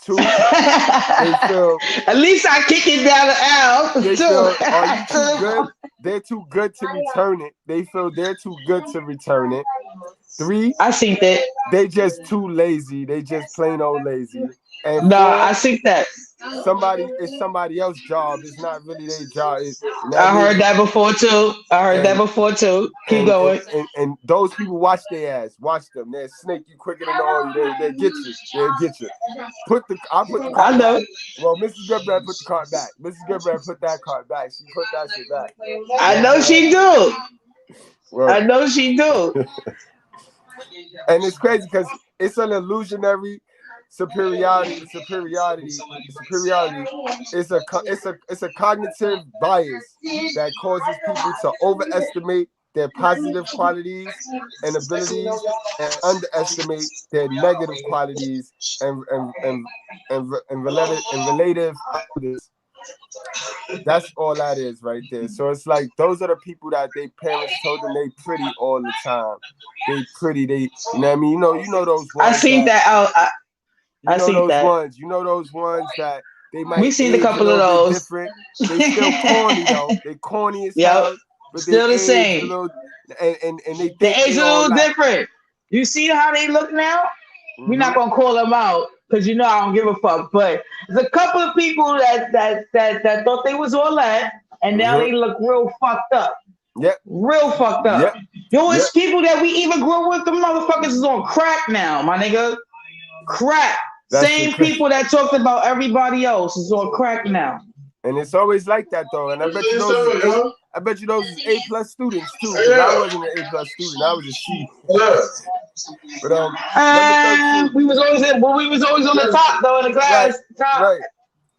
2, they feel at least I kick it down the aisle. They feel, are you too good? They're too good to return it. They feel they're too good to return it. 3, I think that they just too lazy. They just plain old lazy. And no, 4, I think that it's somebody else's job. It's not really their job. I heard that before too. Keep going. And those people watch their ass. Watch them. They'll snake you quicker than all you. They'll get you. They'll get you. I put the cart back. Well, Mrs. Goodbread put the cart back. Mrs. Goodbread put that cart back. She put that shit back. I know she do. Well, I know she do. And it's crazy because it's an illusionary superiority. It's a cognitive bias that causes people to overestimate their positive qualities and abilities and underestimate their negative qualities and relative others. That's all that is right there. So it's like those are the people that their parents told them they pretty all the time. They pretty. They, you know what I mean? You know those ones. I seen that out. I seen those that. ones. You know those ones that they might. We seen a couple of those. Different. They still corny though. They corny as hell. But still the same. And they think the age a little different. You see how they look now? Mm-hmm. We're not gonna call them out because I don't give a fuck. But there's a couple of people that thought they was all that, and now they look real fucked up. Yep. Real fucked up. Yep. It's people that we even grew with. The motherfuckers is on crack now, my nigga. Crack. Same people that talked about everybody else is on crack now. And it's always like that though. And I bet you those is A+ students too. I wasn't an A+ student. I was a C. But we was always on the top though in the class. Top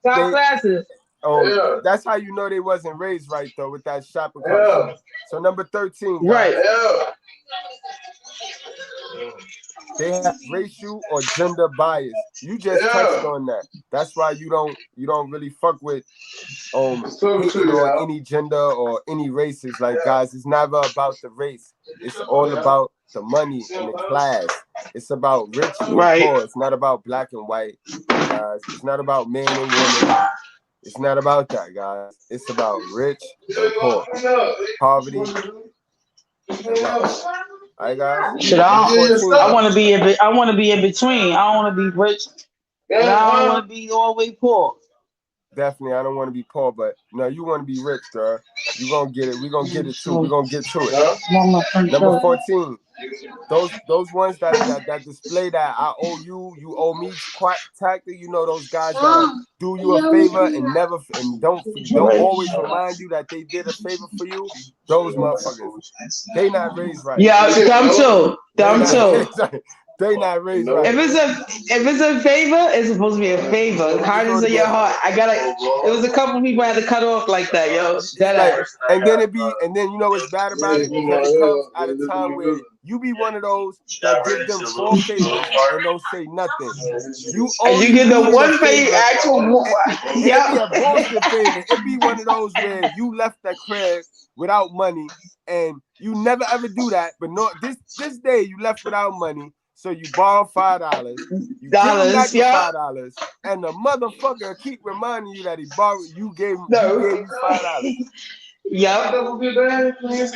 classes. Oh, that's how you know they wasn't raised right though with that shopping cart. So number 13, guys. Right. They have racial or gender bias. You just touched on that. That's why you don't really fuck with hating on any gender or any races. Like, guys, it's never about the race. It's all about the money and the class. It's about rich and poor. It's not about black and white, guys. It's not about man and woman. It's not about that, guys. It's about rich and poor, poverty and wealth. All right, guys. Shit, I want to be in between. I don't want to be rich, and I don't want to be all the way poor. Definitely, I don't want to be poor, but no, you want to be rich, girl. You gonna get it. We gonna get it too. We gonna get to it. Number 14. Those ones that display that I owe you, you owe me tactic. You know those guys that do you a favor and don't always remind you that they did a favor for you. Those motherfuckers, they not raised right. Yeah, them too. They not raised right. If it's a favor, it's supposed to be a favor. Kindness of your heart. It was a couple people I had to cut off like that, yo. And then you know what's bad about it? Because it comes at a time where you be one of those that give them 4 favors and don't say nothing. You get the one favor, actual one. It be a bullshit favor. It be one of those where you left that crib without money and you never ever do that. But no, this day you left without money. So you borrow $5, you give him back $5, and the motherfucker keep reminding you that you gave him $5. Yep.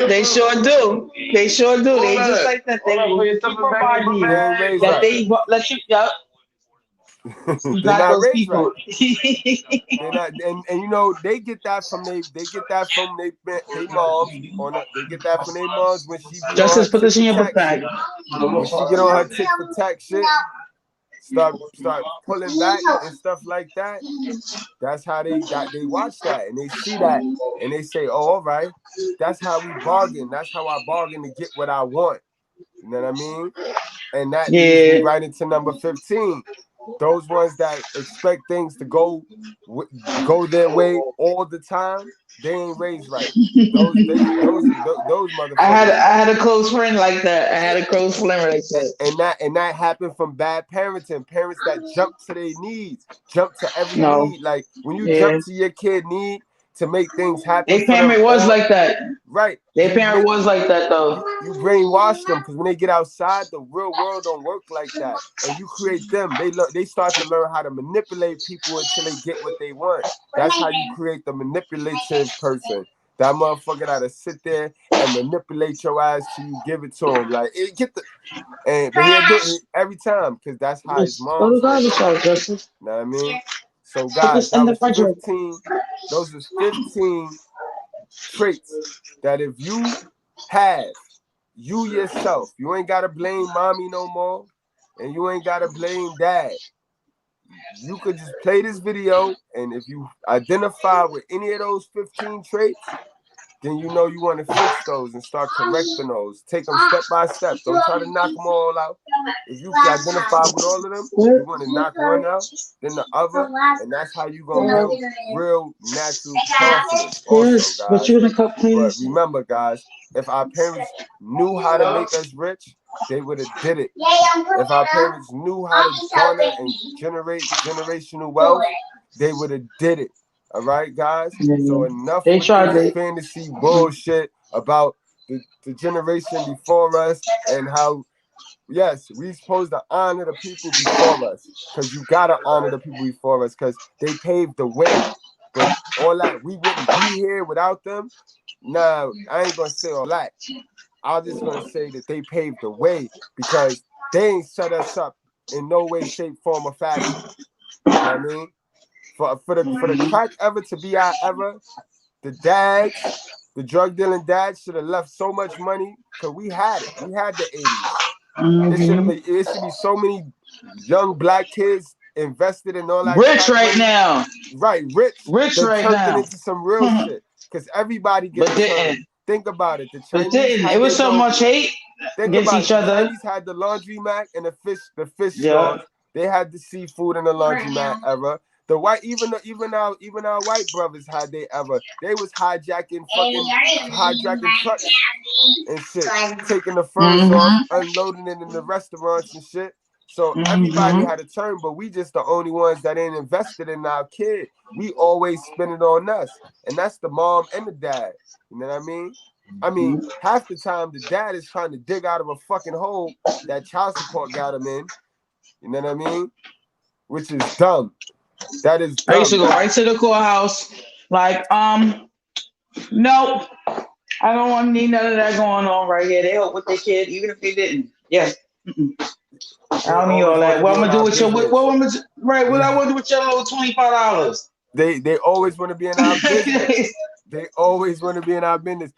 They sure do. They just like that. They keep reminding you that they let you. Yep. They're not raised right. They're not, and you know they get that from their moms. They get that from their moms when she Justice, put this in your book bag. When she get on her tit for tat shit, start pulling back and stuff like that. That's how they watch that and they see that and they say, oh, all right, that's how we bargain. That's how I bargain to get what I want. You know what I mean? And that leads me right into number 15. Those ones that expect things to go their way all the time, they ain't raised right. Those motherfuckers. I had a close friend like that. And that happened from bad parenting. Parents that jump to their needs, jump to every need. Like when you jump to your kid need to make things happen. Their parent was like that. Right. Their parent was like that though. You brainwash them because when they get outside, the real world don't work like that. And you create them. They start to learn how to manipulate people until they get what they want. That's how you create the manipulative person. That motherfucker that'll sit there and manipulate your ass till you give it to him. Like, but he'll do it every time because that's how his mom. You know what I mean? So guys, that was 15. Those are 15 traits that if you have, you yourself, you ain't gotta blame mommy no more, and you ain't gotta blame dad. You could just play this video, and if you identify with any of those 15 traits, then you know you want to fix those and start correcting those. Take them step by step. Don't try to knock them all out. If you can identify with all of them, you want to knock one out, then the other, and that's how you gonna build real natural confidence. Also, guys. But remember, guys, if our parents knew how to make us rich, they would have did it. If our parents knew how to garner and generate generational wealth, they would have did it. All right, guys. So enough with this fantasy bullshit about the generation before us and how, yes, we supposed to honor the people before us because you gotta honor the people before us because they paved the way. But all that, we wouldn't be here without them. Nah, I ain't gonna say all that. I'm just gonna say that they paved the way because they ain't set us up in no way, shape, form, or fashion. You know what I mean? For the crack ever to be our ever, the dads, the drug dealing dads should have left so much money because we had it. We had the 80s. It should be so many young black kids invested in all that. Rich right now. Right, rich right now. Into some real shit because everybody gets it. Think about it. The Chinese it was so much hate against each other. The Chinese had the laundromat and the fish stores. They had the seafood and the laundromat ever. The white, even our white brothers had they was hijacking trucks and shit, taking the furs off, unloading it in the restaurants and shit. So everybody had a turn, but we just the only ones that ain't invested in our kid. We always spend it on us, and that's the mom and the dad. You know what I mean? I mean, half the time the dad is trying to dig out of a fucking hole that child support got him in. You know what I mean? Which is dumb. That is dumb. I used to go right to the courthouse, like, no, I don't want to need none of that going on right here. They help with their kid, even if they didn't. Yes. I don't need all that. What I'm gonna do with your what I want to do with your little $25? They always want to be in our business. They always want to be in our business.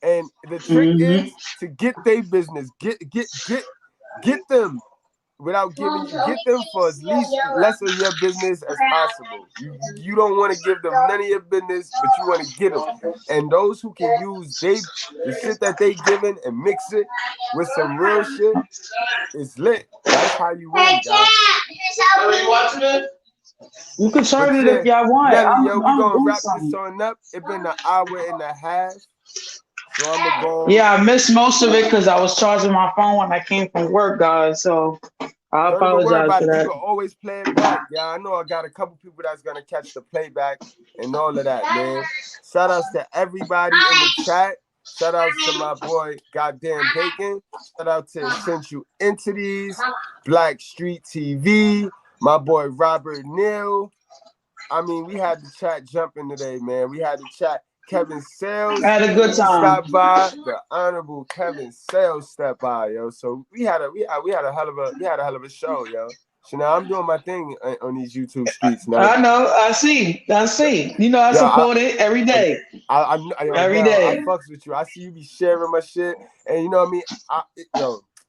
And the trick is to get their business, get them without get them for as less of your business as possible. You don't want to give them none of your business, but you want to get them. And those who can use the shit that they giving and mix it with some real shit is lit. That's how you win, guys. Are you watching it? You can start it if y'all want. Nelly, yo, we gonna wrap this on up. It's been an hour and a half. So I'm gonna go. Yeah, I missed most of it because I was charging my phone when I came from work, guys. So I apologize for that. You can always play it back. Yeah, I know I got a couple people that's gonna catch the playback and all of that, man. Shout outs to everybody in the chat. Shout out to my boy Goddamn Bacon. Shout out to Essential Entities, Black Street TV, my boy Robert Neal. I mean, we had the chat jumping today, man. We had the chat. Kevin Sales had a good time. Stop by. The Honorable Kevin Sales stepped by, yo. So we had a hell of a show, yo. So now I'm doing my thing on these YouTube streets now. I know. I see. You know, I support it every day. Every day. I fucks with you. I see you be sharing my shit, and you know what I mean.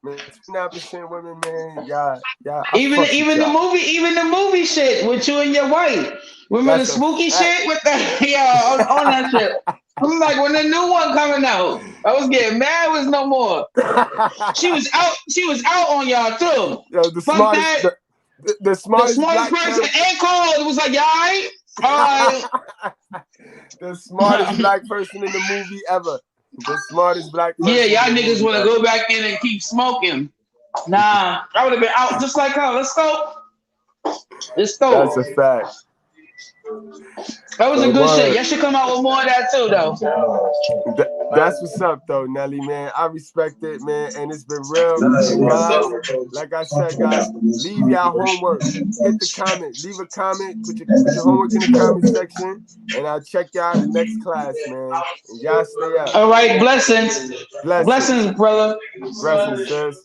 Man, 29% women, man. Yeah. Even the movie shit with you and your wife. Remember the spooky shit with that? On that shit. I'm like, when the new one coming out, I was getting mad. Was no more. She was out on y'all too. Yo, the smartest person and called. It was like, y'all right? All right. The smartest black person in the movie ever. The smartest black person. Yeah, y'all niggas want to go back in and keep smoking. Nah, I would have been out just like her. Let's go. That's a fact. That was a good shit. Y'all should come out with more of that too, though. That's what's up, though, Nelly, man. I respect it, man, and it's been real. Guys, like I said, guys, leave y'all homework. Hit the comment. Leave a comment. Put your homework in the comment section, and I'll check y'all in the next class, man. And y'all stay up. All right, blessings. Blessings, brother. Blessings, sis.